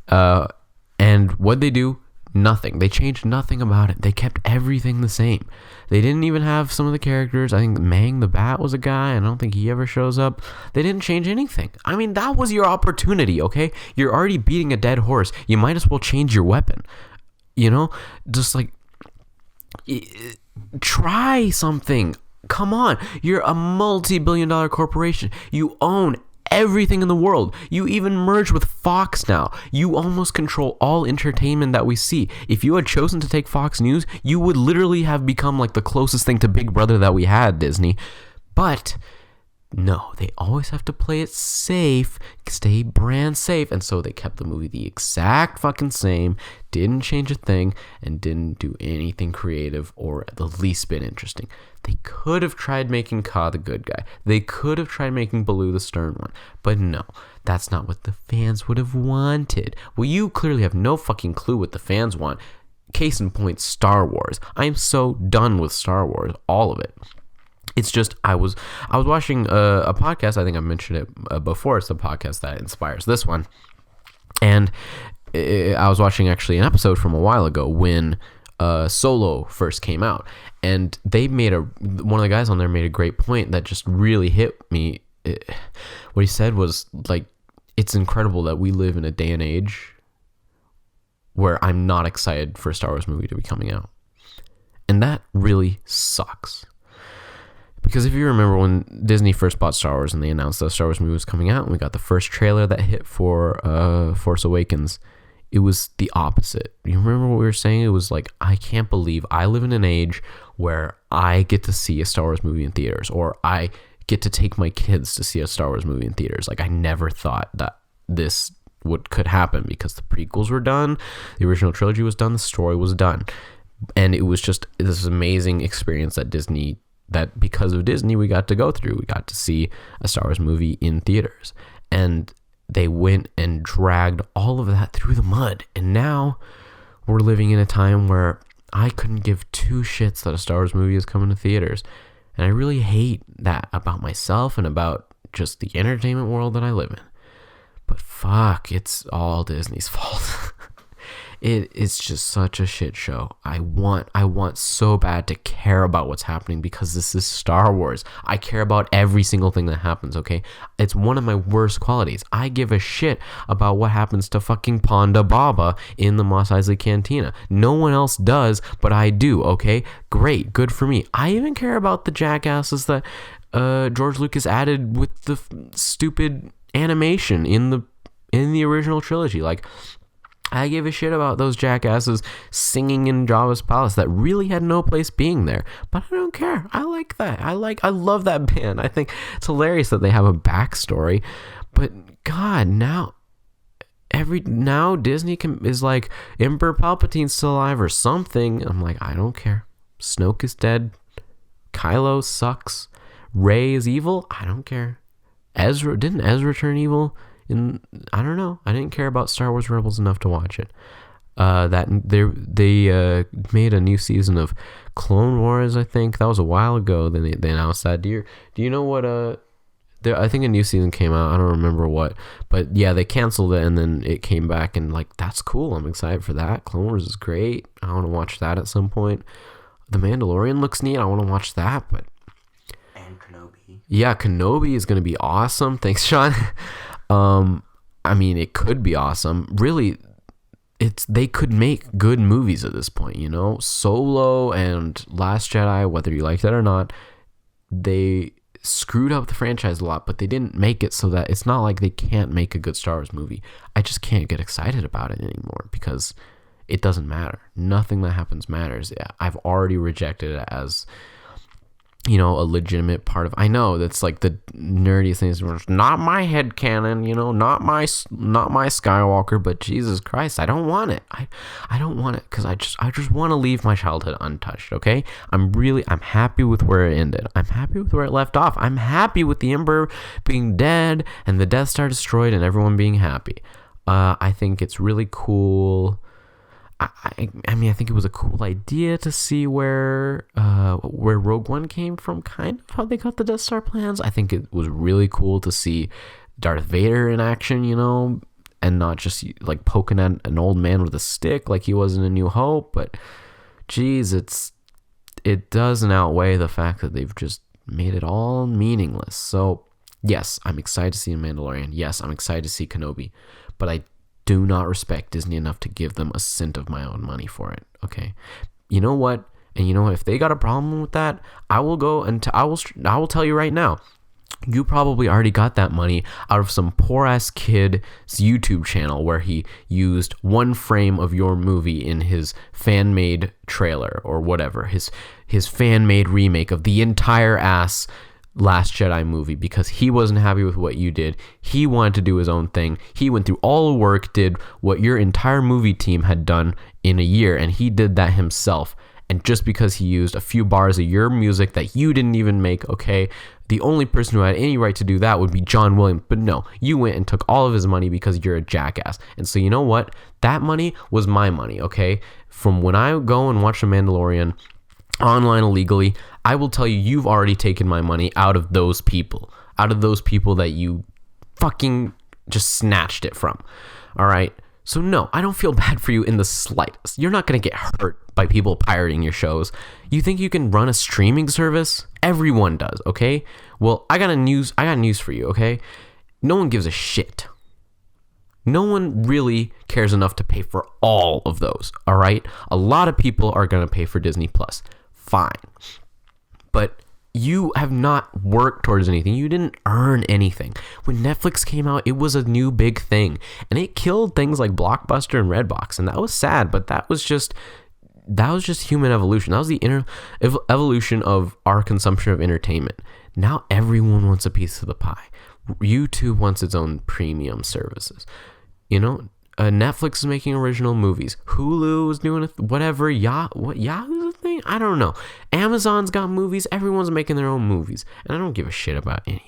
and what'd they do? Nothing. They changed nothing about it. They kept everything the same. They didn't even have some of the characters. I think Mang the Bat was a guy, and I don't think he ever shows up. They didn't change anything. I mean, that was your opportunity, okay? You're already beating a dead horse. You might as well change your weapon. Just like, try something. Come on. You're a multi-billion-dollar corporation. You own everything in the world. You even merged with Fox now. You almost control all entertainment that we see. If you had chosen to take Fox News, you would literally have become like the closest thing to Big Brother that we had, Disney. But no, they always have to play it safe, stay brand safe, and so they kept the movie the exact fucking same, didn't change a thing, and didn't do anything creative or the least bit interesting. They could have tried making Ka the good guy. They could have tried making Baloo the stern one. But no, that's not what the fans would have wanted. Well, you clearly have no fucking clue what the fans want. Case in point, Star Wars. I am so done with Star Wars. All of it. It's just I was watching a podcast. I think I mentioned it before. It's the podcast that inspires this one, and I was watching actually an episode from a while ago when Solo first came out, and they made one of the guys on there made a great point that just really hit me. What he said was like, it's incredible that we live in a day and age where I'm not excited for a Star Wars movie to be coming out, and that really sucks. Because if you remember when Disney first bought Star Wars and they announced that Star Wars movie was coming out, and we got the first trailer that hit for Force Awakens, it was the opposite. You remember what we were saying? It was like, I can't believe I live in an age where I get to see a Star Wars movie in theaters, or I get to take my kids to see a Star Wars movie in theaters. Like, I never thought that this could happen, because the prequels were done, the original trilogy was done, the story was done. And it was just this amazing experience that because of Disney we got to go through. We got to see a Star Wars movie in theaters, and they went and dragged all of that through the mud. And now we're living in a time where I couldn't give two shits that a Star Wars movie is coming to theaters. And I really hate that about myself and about just the entertainment world that I live in. But fuck, it's all Disney's fault. It's just such a shit show. I want so bad to care about what's happening, because this is Star Wars. I care about every single thing that happens, okay? It's one of my worst qualities. I give a shit about what happens to fucking Ponda Baba in the Mos Eisley Cantina. No one else does, but I do, okay? Great, good for me. I even care about the jackasses that George Lucas added with the stupid animation in the original trilogy. Like, I gave a shit about those jackasses singing in Jabba's palace that really had no place being there, but I don't care. I like that. I love that band. I think it's hilarious that they have a backstory, but God, now Disney is like, Emperor Palpatine's still alive or something. I'm like, I don't care. Snoke is dead. Kylo sucks. Rey is evil. I don't care. Didn't Ezra turn evil? I don't know. I didn't care about Star Wars Rebels enough to watch it. That they made a new season of Clone Wars. I think that was a while ago. Then they announced that. Do you know what? I think a new season came out. I don't remember what, but yeah, they canceled it and then it came back, and like, that's cool. I'm excited for that. Clone Wars is great. I want to watch that at some point. The Mandalorian looks neat. I want to watch that, but. And Kenobi. Yeah, Kenobi is gonna be awesome. Thanks, Sean. I mean, it could be awesome. Really, they could make good movies at this point, you know? Solo and Last Jedi, whether you like that or not, they screwed up the franchise a lot, but they didn't make it so that it's not like they can't make a good Star Wars movie. I just can't get excited about it anymore because it doesn't matter. Nothing that happens matters. I've already rejected it as, you know, a legitimate part of. I know that's like the nerdy things. Not my headcanon, you know, not my Skywalker, but Jesus Christ, I don't want it. I don't want it because I just want to leave my childhood untouched. Okay, I'm happy with where it ended. I'm happy with where it left off. I'm happy with the Emperor being dead and the Death Star destroyed and everyone being happy. I think it's really cool. I mean, I think it was a cool idea to see where Rogue One came from, kind of how they got the Death Star plans. I think it was really cool to see Darth Vader in action, you know, and not just like poking at an old man with a stick like he was in A New Hope. But geez, it doesn't outweigh the fact that they've just made it all meaningless. So yes, I'm excited to see a Mandalorian. Yes, I'm excited to see Kenobi, but I do not respect Disney enough to give them a cent of my own money for it. Okay, you know what? And you know what? If they got a problem with that, I will go and I will tell you right now. You probably already got that money out of some poor ass kid's YouTube channel where he used one frame of your movie in his fan made trailer or whatever, his fan made remake of the entire ass Last Jedi movie, because he wasn't happy with what you did. He wanted to do his own thing. He went through all the work, did what your entire movie team had done in a year, and he did that himself. And just because he used a few bars of your music that you didn't even make, okay, the only person who had any right to do that would be John Williams. But no, you went and took all of his money because you're a jackass. And so you know what? That money was my money, okay? From when I go and watch The Mandalorian, online illegally, I will tell you, you've already taken my money out of those people that you fucking just snatched it from. All right. So no, I don't feel bad for you in the slightest. You're not going to get hurt by people pirating your shows. You think you can run a streaming service? Everyone does, okay? Well, I got news for you, okay? No one gives a shit. No one really cares enough to pay for all of those, all right? A lot of people are going to pay for Disney Plus. Fine. But you have not worked towards anything. You didn't earn anything. When Netflix came out, it was a new big thing, and it killed things like Blockbuster and Redbox, and that was sad, but that was just human evolution. That was the evolution of our consumption of entertainment. Now everyone wants a piece of the pie. YouTube wants its own premium services. You know, Netflix is making original movies. Hulu is doing whatever. Yahoo's a thing? I don't know. Amazon's got movies. Everyone's making their own movies. And I don't give a shit about any of it.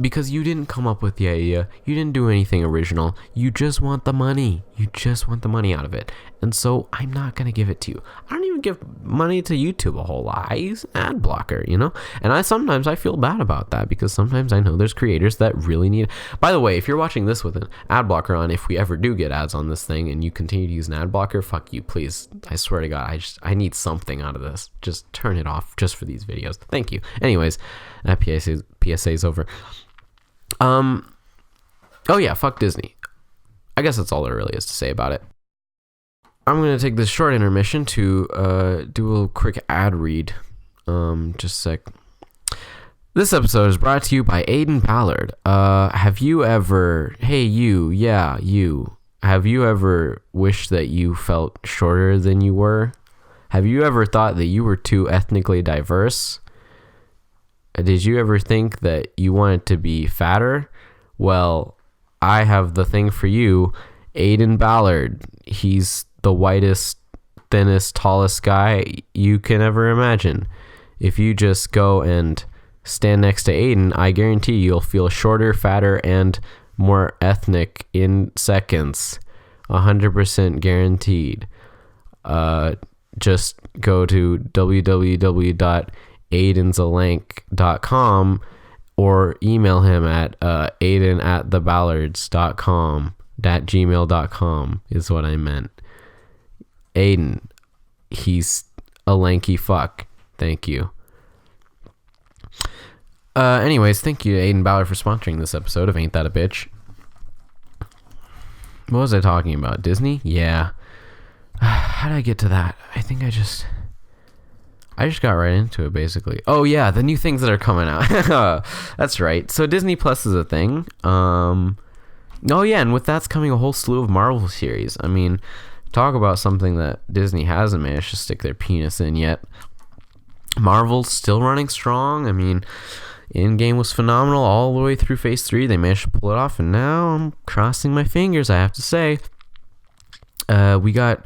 Because you didn't come up with the idea. You didn't do anything original. You just want the money. You just want the money out of it. And so I'm not going to give it to you. I don't even give money to YouTube a whole lot. I use ad blocker, you know? And sometimes I feel bad about that because sometimes I know there's creators that really need. By the way, if you're watching this with an ad blocker on, if we ever do get ads on this thing and you continue to use an ad blocker, fuck you, please. I swear to God, I need something out of this. Just turn it off just for these videos. Thank you. Anyways, that PSA is over. Oh yeah, fuck Disney. I guess that's all there really is to say about it. I'm going to take this short intermission to do a quick ad read. Just a sec. This episode is brought to you by Aiden Ballard. Have you ever, have you ever wished that you felt shorter than you were? Have you ever thought that you were too ethnically diverse? Did you ever think that you wanted to be fatter? Well, I have the thing for you. Aiden Ballard. He's the whitest, thinnest, tallest guy you can ever imagine. If you just go and stand next to Aiden, I guarantee you'll feel shorter, fatter, and more ethnic in seconds. 100% guaranteed. Just go to www.aidensalank.com or email him at aiden@theballards.com. .gmail.com is what I meant. Aiden, he's a lanky fuck. Thank you. Anyways, thank you, Aiden Ballard, for sponsoring this episode of Ain't That a Bitch. What was I talking about? Disney? Yeah. How did I get to that? I think I just got right into it, basically. Oh, yeah, the new things that are coming out. That's right. So Disney Plus is a thing. Oh, yeah, and with that's coming a whole slew of Marvel series. I mean, talk about something that Disney hasn't managed to stick their penis in yet. Marvel's still running strong. I mean, Endgame was phenomenal all the way through Phase 3. They managed to pull it off, and now I'm crossing my fingers, I have to say. We got,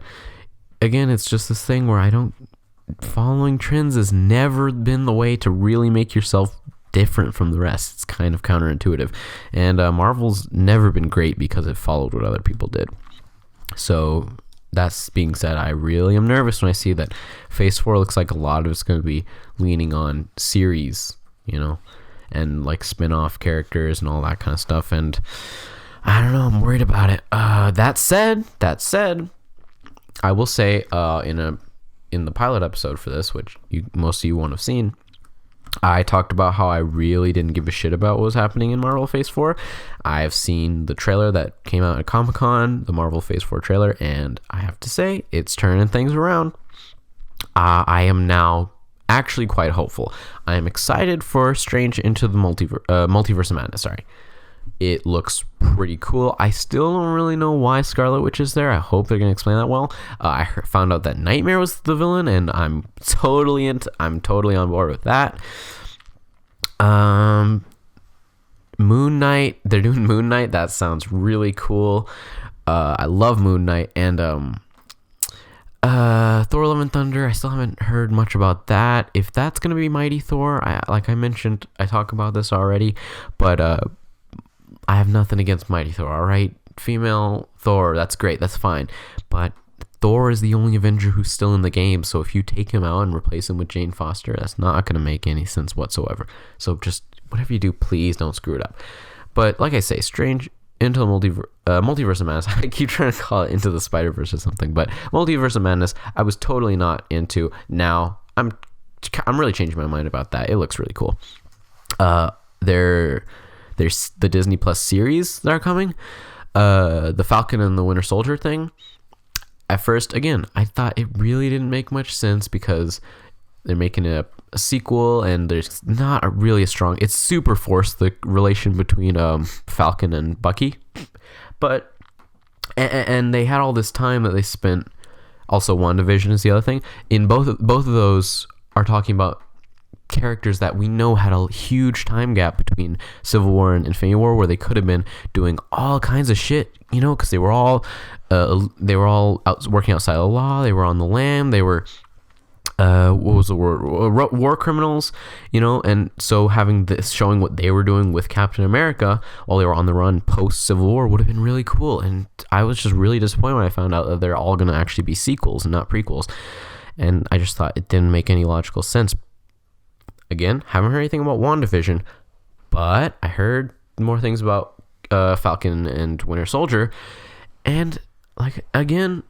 again, it's just this thing where following trends has never been the way to really make yourself different from the rest. It's kind of counterintuitive. And Marvel's never been great because it followed what other people did. So that's being said, I really am nervous when I see that Phase 4 looks like a lot of it's going to be leaning on series, you know, and like spin-off characters and all that kind of stuff. And I don't know, I'm worried about it. That said, I will say in the pilot episode for this, which most of you won't have seen, I talked about how I really didn't give a shit about what was happening in Marvel Phase 4. I've seen the trailer that came out at Comic-Con, the Marvel Phase 4 trailer, and I have to say, it's turning things around. I am now actually quite hopeful. I am excited for Strange Into the Multiverse of Madness, It looks pretty cool. I still don't really know why Scarlet Witch is there. I hope they're going to explain that well. I found out that Nightmare was the villain, and I'm totally on board with that. Moon Knight. They're doing Moon Knight. That sounds really cool. I love Moon Knight. And Thor: Love and Thunder. I still haven't heard much about that. If that's going to be Mighty Thor, like I mentioned, I talk about this already, but I have nothing against Mighty Thor, all right? Female Thor, that's great, that's fine. But Thor is the only Avenger who's still in the game, so if you take him out and replace him with Jane Foster, that's not going to make any sense whatsoever. So just whatever you do, please don't screw it up. But like I say, Strange Into the Multiverse of Madness. I keep trying to call it Into the Spider-Verse or something, but Multiverse of Madness, I was totally not into. Now I'm really changing my mind about that. It looks really cool. There's the Disney Plus series that are coming. The Falcon and the Winter Soldier thing. At first, again, I thought it really didn't make much sense because they're making a sequel and there's not really a strong. It's super forced, the relation between Falcon and Bucky, but and they had all this time that they spent. Also, WandaVision is the other thing. In both of those are talking about characters that we know had a huge time gap between Civil War and Infinity War, where they could have been doing all kinds of shit, because they were all out working outside the law. They were on the lam. They were what was the word? War criminals, and so having this showing what they were doing with Captain America while they were on the run post Civil War would have been really cool. And I was just really disappointed when I found out that they're all going to actually be sequels and not prequels. And I just thought it didn't make any logical sense. Again, haven't heard anything about WandaVision, but I heard more things about Falcon and Winter Soldier. And again,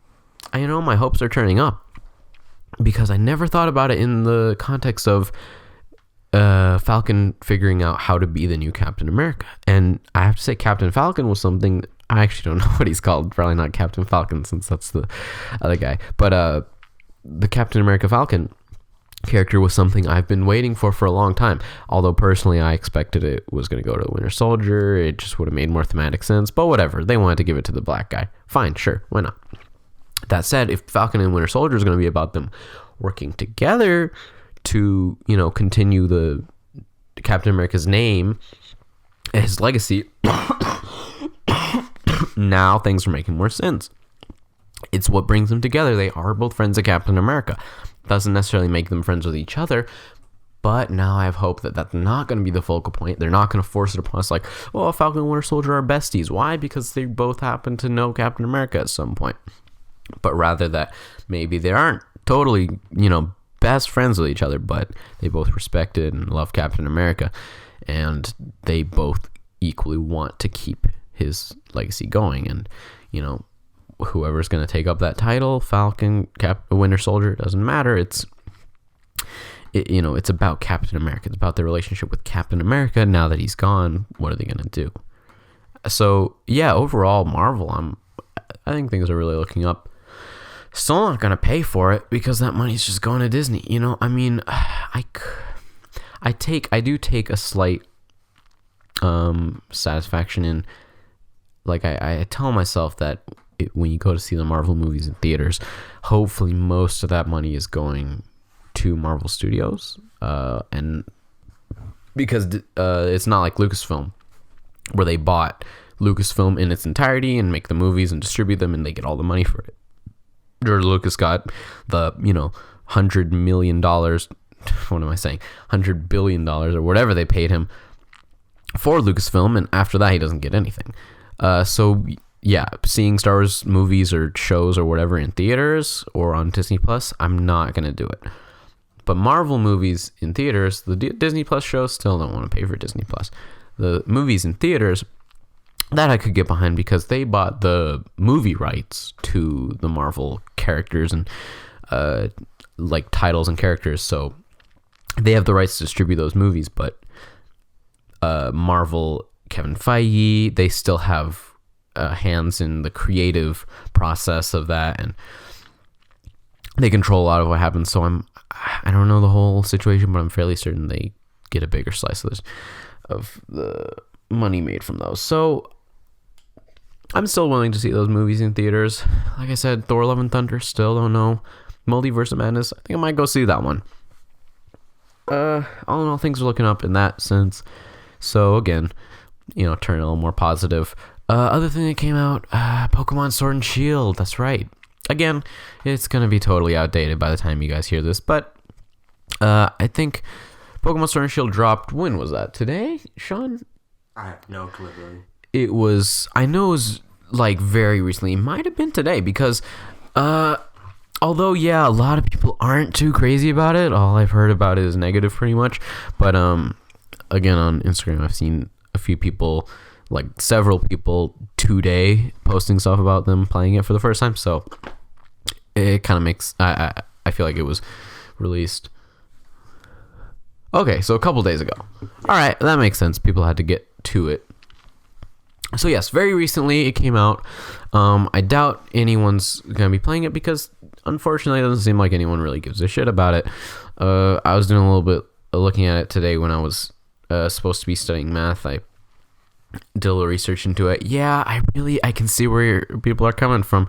my hopes are turning up. Because I never thought about it in the context of Falcon figuring out how to be the new Captain America. And I have to say Captain Falcon was something, I actually don't know what he's called. Probably not Captain Falcon since that's the other guy. But the Captain America Falcon character was something I've been waiting for a long time. Although personally I expected it was going to go to Winter Soldier. It just would have made more thematic sense. But whatever. They wanted to give it to the black guy. Fine, sure. Why not? That said, if Falcon and Winter Soldier is going to be about them working together to, continue the Captain America's name and his legacy, now things are making more sense. It's what brings them together. They are both friends of Captain America. Doesn't necessarily make them friends with each other, but now I have hope that that's not going to be the focal point. They're not going to force it upon us like, Falcon and Winter Soldier are besties. Why? Because they both happen to know Captain America at some point. But rather that maybe they aren't totally, best friends with each other, but they both respected and love Captain America, and they both equally want to keep his legacy going. And, whoever's going to take up that title, Falcon, Winter Soldier, doesn't matter. It's about Captain America. It's about their relationship with Captain America. Now that he's gone, what are they going to do? So, yeah, overall, Marvel, I think things are really looking up. Still not going to pay for it because that money's just going to Disney. I do take a slight satisfaction in, I tell myself that when you go to see the Marvel movies in theaters, hopefully most of that money is going to Marvel Studios, and because it's not like Lucasfilm, where they bought Lucasfilm in its entirety and make the movies and distribute them, and they get all the money for it. George Lucas got the, $100 million, what am I saying? $100 billion or whatever they paid him for Lucasfilm, and after that he doesn't get anything. So yeah, seeing Star Wars movies or shows or whatever in theaters or on Disney Plus, I'm not going to do it. But Marvel movies in theaters, the Disney Plus shows, still don't want to pay for Disney Plus. The movies in theaters, that I could get behind because they bought the movie rights to the Marvel characters and titles and characters, so they have the rights to distribute those movies. But Marvel, Kevin Feige, they still have hands in the creative process of that, and they control a lot of what happens. So I don't know the whole situation, but I'm fairly certain they get a bigger slice of the money made from those. So I'm still willing to see those movies in theaters. Like I said, Thor: Love and Thunder, still don't know. Multiverse of Madness, I think I might go see that one. All in all, things are looking up in that sense. So again, turn a little more positive. Other thing that came out, Pokemon Sword and Shield. That's right. Again, it's going to be totally outdated by the time you guys hear this, but I think Pokemon Sword and Shield dropped, when was that? Today, Sean? I have no clue. I know it was very recently. It might have been today because Although, yeah, a lot of people aren't too crazy about it. All I've heard about it is negative pretty much. But, again, on Instagram, I've seen a few people, like several people today posting stuff about them playing it for the first time. So it kind of makes, I feel like it was released. Okay, so a couple days ago. All right, that makes sense. People had to get to it. So yes, very recently it came out. I doubt anyone's gonna be playing it because unfortunately it doesn't seem like anyone really gives a shit about it. I was doing a little bit looking at it today when I was supposed to be studying math. I did a little research into it. Yeah, I can see where people are coming from.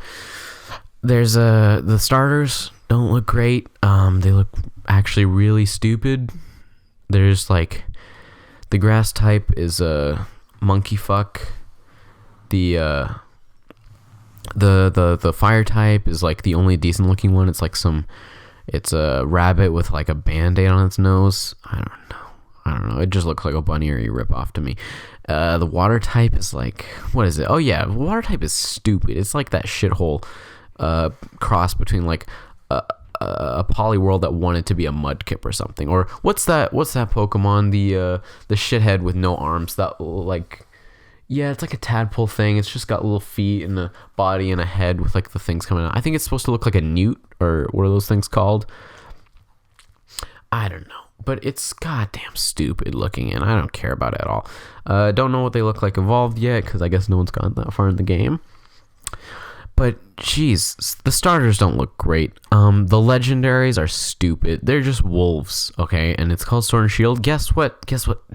There's the starters don't look great. They look actually really stupid. There's like the grass type is a monkey fuck. The fire type is like the only decent looking one. It's like it's a rabbit with like a band-aid on its nose. I don't know. It just looks like a Bunny or a ripoff to me. The water type is like, what is it? Oh yeah, water type is stupid. It's like that shithole cross between like a Poliwhirl that wanted to be a Mudkip or something. Or what's that Pokemon? The shithead with no arms that like. Yeah, it's like a tadpole thing. It's just got little feet and a body and a head with like the things coming out. I think it's supposed to look like a newt, or what are those things called? I don't know. But it's goddamn stupid looking and I don't care about it at all. Don't know what they look like evolved yet because I guess no one's gotten that far in the game. But jeez, the starters don't look great. The legendaries are stupid. They're just wolves, okay? And it's called Sword and Shield. Guess what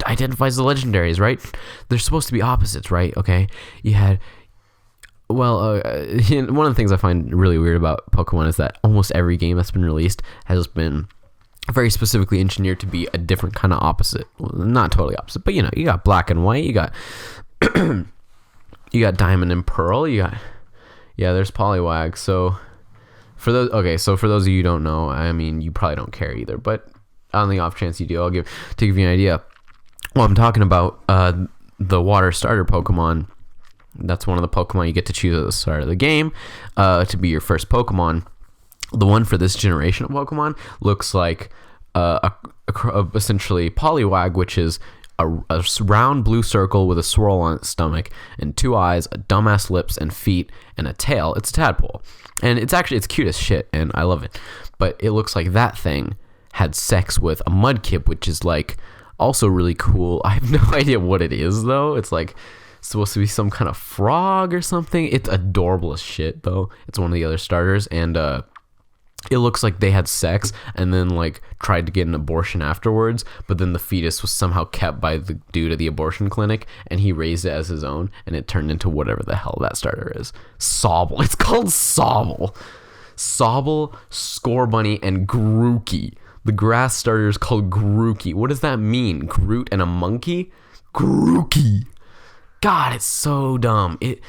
identifies the legendaries, right? They're supposed to be opposites, right? Okay. You had one of the things I find really weird about Pokemon is that almost every game that's been released has been very specifically engineered to be a different kind of opposite. Well, not totally opposite, but you got black and white, you got you got diamond and pearl, there's Poliwag. So for those of you who don't know, I mean, you probably don't care either, but on the off chance you do, to give you an idea. Well, I'm talking about the water starter Pokemon. That's one of the Pokemon you get to choose at the start of the game to be your first Pokemon. The one for this generation of Pokemon looks like essentially Poliwag, which is a round blue circle with a swirl on its stomach and two eyes, a dumbass lips and feet, and a tail. It's a tadpole. And it's cute as shit, and I love it. But it looks like that thing had sex with a Mudkip, which is like also really cool. I have no idea what it is, though. It's like supposed to be some kind of frog or something. It's adorable as shit, though. It's one of the other starters, and it looks like they had sex and then like tried to get an abortion afterwards, but then the fetus was somehow kept by the dude at the abortion clinic and he raised it as his own and it turned into whatever the hell that starter is. Sobble. It's called Sobble. Sobble, Scorbunny, and Grookey. The grass starter is called Grookey. What does that mean? Groot and a monkey? Grookey. God, it's so dumb. It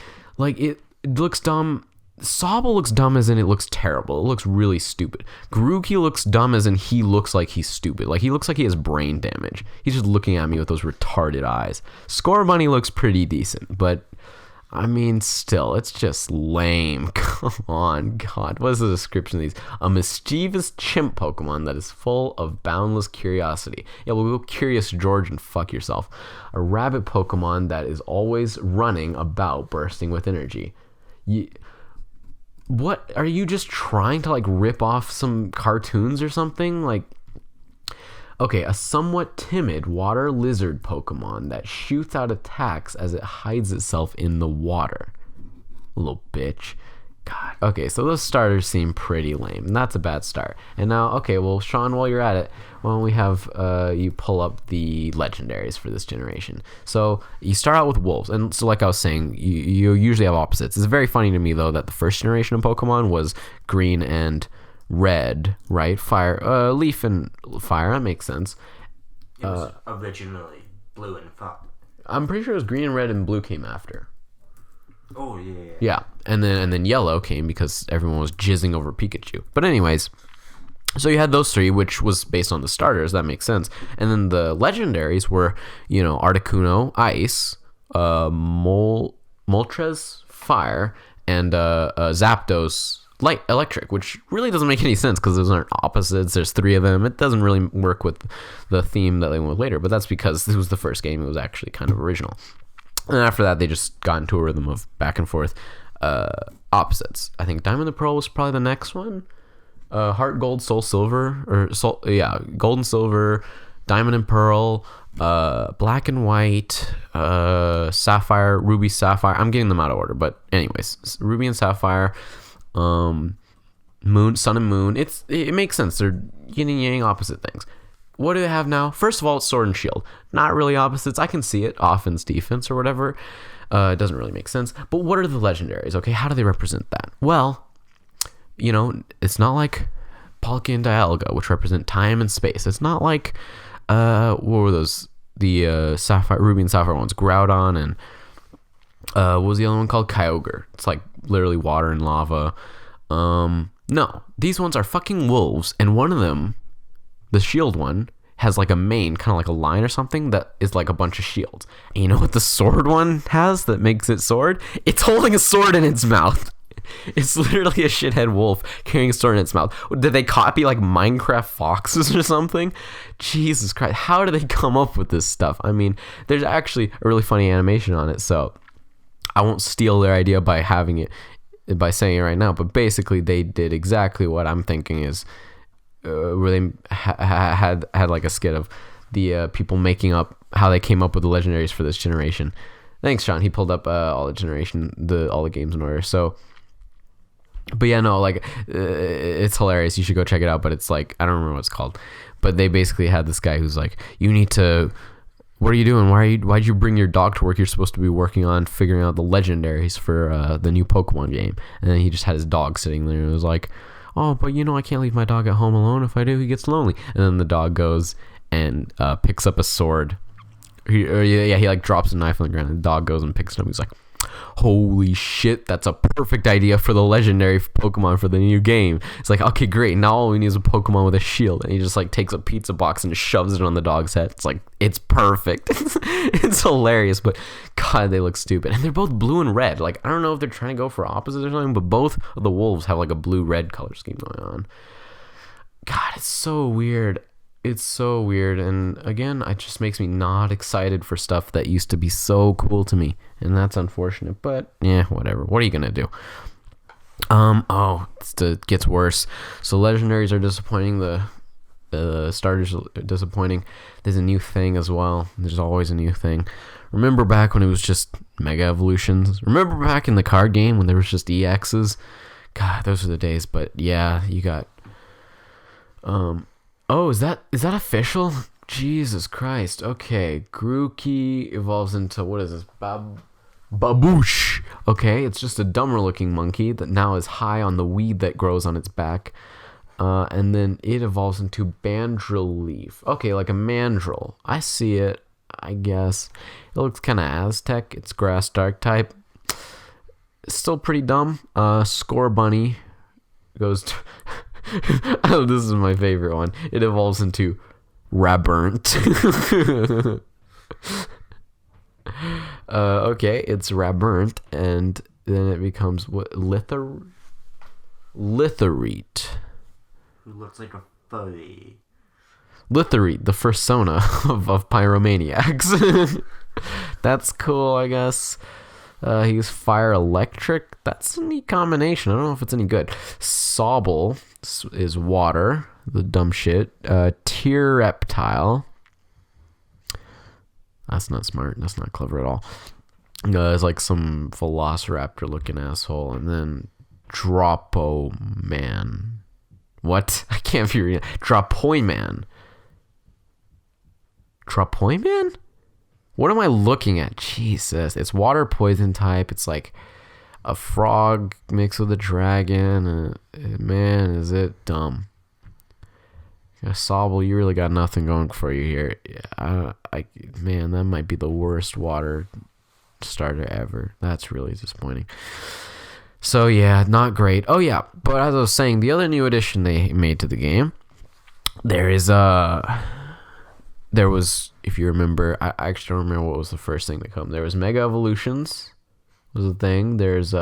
looks dumb. Sobble looks dumb as in it looks terrible. It looks really stupid. Grookey looks dumb as in he looks like he's stupid. Like he looks like he has brain damage. He's just looking at me with those retarded eyes. Scorbunny looks pretty decent, but I mean still, it's just lame. Come on, God. What is the description of these? A mischievous chimp Pokemon that is full of boundless curiosity. Yeah, well, go Curious George and fuck yourself. A rabbit Pokemon that is always running about bursting with energy. What are you just trying to like rip off some cartoons or something? Like, okay, a somewhat timid water lizard Pokemon that shoots out attacks as it hides itself in the water. Little bitch. God. Okay, so those starters seem pretty lame. That's a bad start. And now, okay, well, Sean, while you're at it, why don't we have you pull up the legendaries for this generation? So you start out with wolves, and so like I was saying, you usually have opposites. It's very funny to me though that the first generation of Pokemon was green and red, right? Fire, leaf and fire. That makes sense. It was originally blue and fire. I'm pretty sure it was green and red, and blue came after. Oh yeah. Yeah, and then yellow came because everyone was jizzing over Pikachu. But anyways, so you had those three, which was based on the starters. That makes sense. And then the legendaries were, Articuno, Ice, Moltres, Fire, and Zapdos, light electric, which really doesn't make any sense because those aren't opposites. There's 3 of them. It doesn't really work with the theme that they went with later, but that's because this was the first game. It was actually kind of original. And after that, they just got into a rhythm of back and forth opposites. I think Diamond and Pearl was probably the next one. Heart Gold, Soul Silver, Gold and Silver, Diamond and Pearl, Black and White, Sapphire, Ruby, Sapphire. I'm getting them out of order, but anyways, Ruby and Sapphire, Moon, Sun and Moon. It makes sense. They're yin and yang, opposite things. What do they have now? First of all, it's Sword and Shield. Not really opposites. I can see it. Offense, defense, or whatever. It doesn't really make sense. But what are the legendaries? Okay, how do they represent that? Well, it's not like Palkia and Dialga, which represent time and space. It's not like what were those? The Sapphire, Ruby and Sapphire ones. Groudon and what was the other one called? Kyogre. It's like literally water and lava. No, these ones are fucking wolves, and one of them, the shield one, has like a mane, kind of like a line or something that is like a bunch of shields. And you know what the sword one has that makes it sword? It's holding a sword in its mouth. It's literally a shithead wolf carrying a sword in its mouth. Did they copy like Minecraft foxes or something? Jesus Christ. How do they come up with this stuff? I mean, there's actually a really funny animation on it, so I won't steal their idea by by saying it right now, but basically they did exactly what I'm thinking is where they had like a skit of the people making up how they came up with the legendaries for this generation. Thanks, Sean. He pulled up all the games in order. So, but yeah, no, like it's hilarious. You should go check it out. But it's like, I don't remember what it's called. But they basically had this guy who's like, you need to. What are you doing? Why'd you bring your dog to work? You're supposed to be working on figuring out the legendaries for the new Pokemon game. And then he just had his dog sitting there and it was like, oh, but I can't leave my dog at home alone. If I do, he gets lonely. And then the dog goes and picks up a sword. He like drops a knife on the ground and the dog goes and picks it up. He's like, holy shit, that's a perfect idea for the legendary Pokemon for the new game. It's like, okay, great. Now all we need is a Pokemon with a shield. And he just like takes a pizza box and shoves it on the dog's head. It's like, it's perfect. It's hilarious, but God, they look stupid. And they're both blue and red. Like, I don't know if they're trying to go for opposites or something, but both of the wolves have like a blue-red color scheme going on. God, it's so weird. It's so weird, and again, it just makes me not excited for stuff that used to be so cool to me, and that's unfortunate, but yeah, whatever. What are you gonna do? It gets worse. So legendaries are disappointing, the starters are disappointing. There's a new thing as well. There's always a new thing. Remember back when it was just Mega Evolutions? Remember back in the card game when there was just EXs? God, those were the days, but yeah, you got... Oh, is that official? Jesus Christ. Okay, Grookey evolves into, what is this? Baboosh. Okay, it's just a dumber looking monkey that now is high on the weed that grows on its back. And then it evolves into Bandreleaf. Okay, like a mandrill. I see it, I guess. It looks kind of Aztec. It's grass dark type. It's still pretty dumb. Scorbunny goes to... Oh, this is my favorite one. It evolves into Raburnt. Okay, it's Raburnt, and then it becomes what? Litherite. Who looks like a furry. Litherite, the fursona of Pyromaniacs. That's cool, I guess. He's fire electric. That's a neat combination. I don't know if it's any good. Sobble is water. The dumb shit. Tier reptile. That's not smart. That's not clever at all. It's like some velociraptor looking asshole. And then Dropoman. What? I can't be reading. Dropoyman. Dropoyman? What am I looking at? Jesus. It's water poison type. It's like a frog mixed with a dragon. Man, is it dumb. Sobble, you really got nothing going for you here. Man, that might be the worst water starter ever. That's really disappointing. So yeah, not great. Oh yeah, but as I was saying, the other new addition they made to the game, there was, if you remember, I actually don't remember what was the first thing that came. There was Mega Evolutions was a thing. There's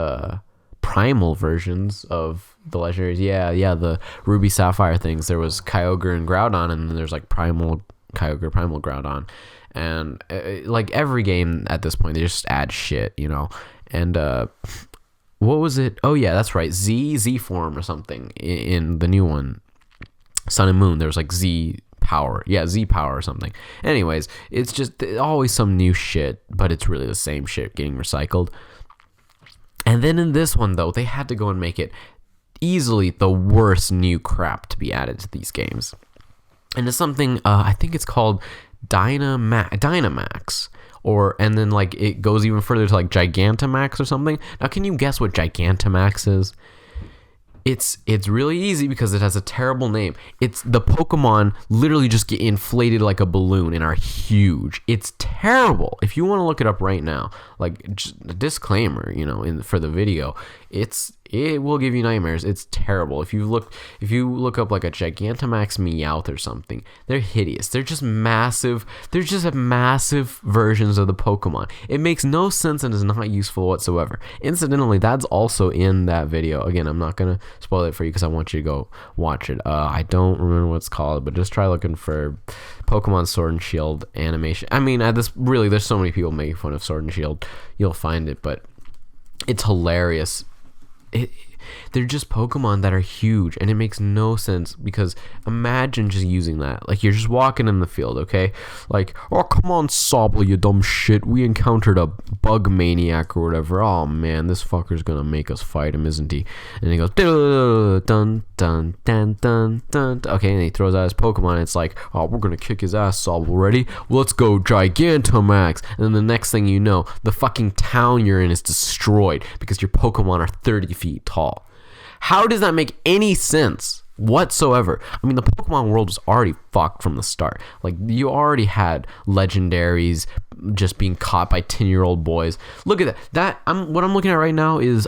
primal versions of the legendaries. Yeah, the Ruby Sapphire things. There was Kyogre and Groudon, and then there's like primal Kyogre, primal Groudon, and like every game at this point, they just add shit, you know. And what was it? Oh yeah, that's right, Z form or something in the new one, Sun and Moon. There was like Z power, Z power or something. Anyways, it's just always some new shit, but it's really the same shit getting recycled. And then in this one, though, they had to go and make it easily the worst new crap to be added to these games. And it's something, I think it's called Dynamax. And then like it goes even further to like Gigantamax or something. Now, can you guess what Gigantamax is? It's really easy because it has a terrible name. It's the Pokemon literally just get inflated like a balloon and are huge. It's terrible. If you want to look it up right now, like just a disclaimer, you know, for the video, it will give you nightmares. It's terrible. If you look up like a Gigantamax Meowth or something, they're hideous. They're just massive. They're just massive versions of the Pokemon. It makes no sense and is not useful whatsoever. Incidentally, that's also in that video. Again, I'm not gonna spoil it for you because I want you to go watch it. I don't remember what it's called, but just try looking for Pokemon Sword and Shield animation. I mean, there's so many people making fun of Sword and Shield. You'll find it, but it's hilarious. They're just Pokemon that are huge, and it makes no sense because imagine just using that. Like, you're just walking in the field, okay? Like, oh, come on, Sobble, you dumb shit. We encountered a bug maniac or whatever. Oh, man, this fucker's gonna make us fight him, isn't he? And he goes, dun, dun, dun, dun, dun. Okay, and he throws out his Pokemon. It's like, oh, we're gonna kick his ass, Sobble. Ready? Let's go, Gigantamax. And then the next thing you know, the fucking town you're in is destroyed because your Pokemon are 30 feet tall. How does that make any sense whatsoever? I mean, the Pokemon world was already fucked from the start. Like, you already had legendaries just being caught by 10-year-old boys. Look at that. What I'm looking at right now is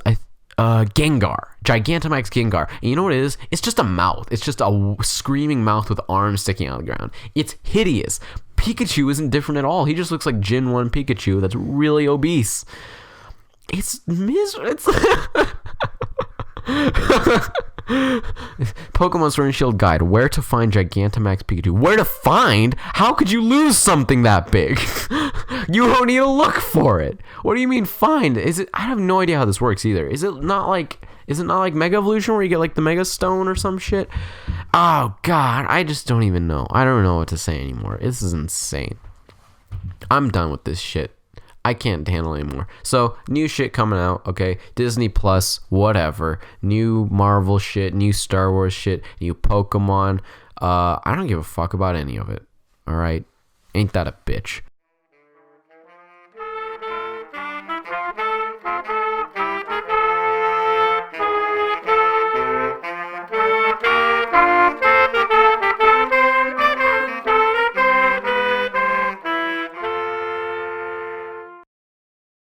Gengar, Gigantamax Gengar. And you know what it is? It's just a mouth. It's just a screaming mouth with arms sticking out of the ground. It's hideous. Pikachu isn't different at all. He just looks like Gen 1 Pikachu that's really obese. It's miserable. Pokemon Sword and Shield guide. Where to find Gigantamax Pikachu. Where to find? How could you lose something that big? You don't need to look for it. What do you mean find? I have no idea how this works either. Is it not like Mega Evolution where you get like the Mega Stone or some shit? Oh god, I just don't even know. I don't know what to say anymore. This is insane. I'm done with this shit. I can't handle it anymore. So, new shit coming out, okay? Disney Plus, whatever. New Marvel shit, new Star Wars shit, new Pokemon. I don't give a fuck about any of it. Alright? Ain't that a bitch?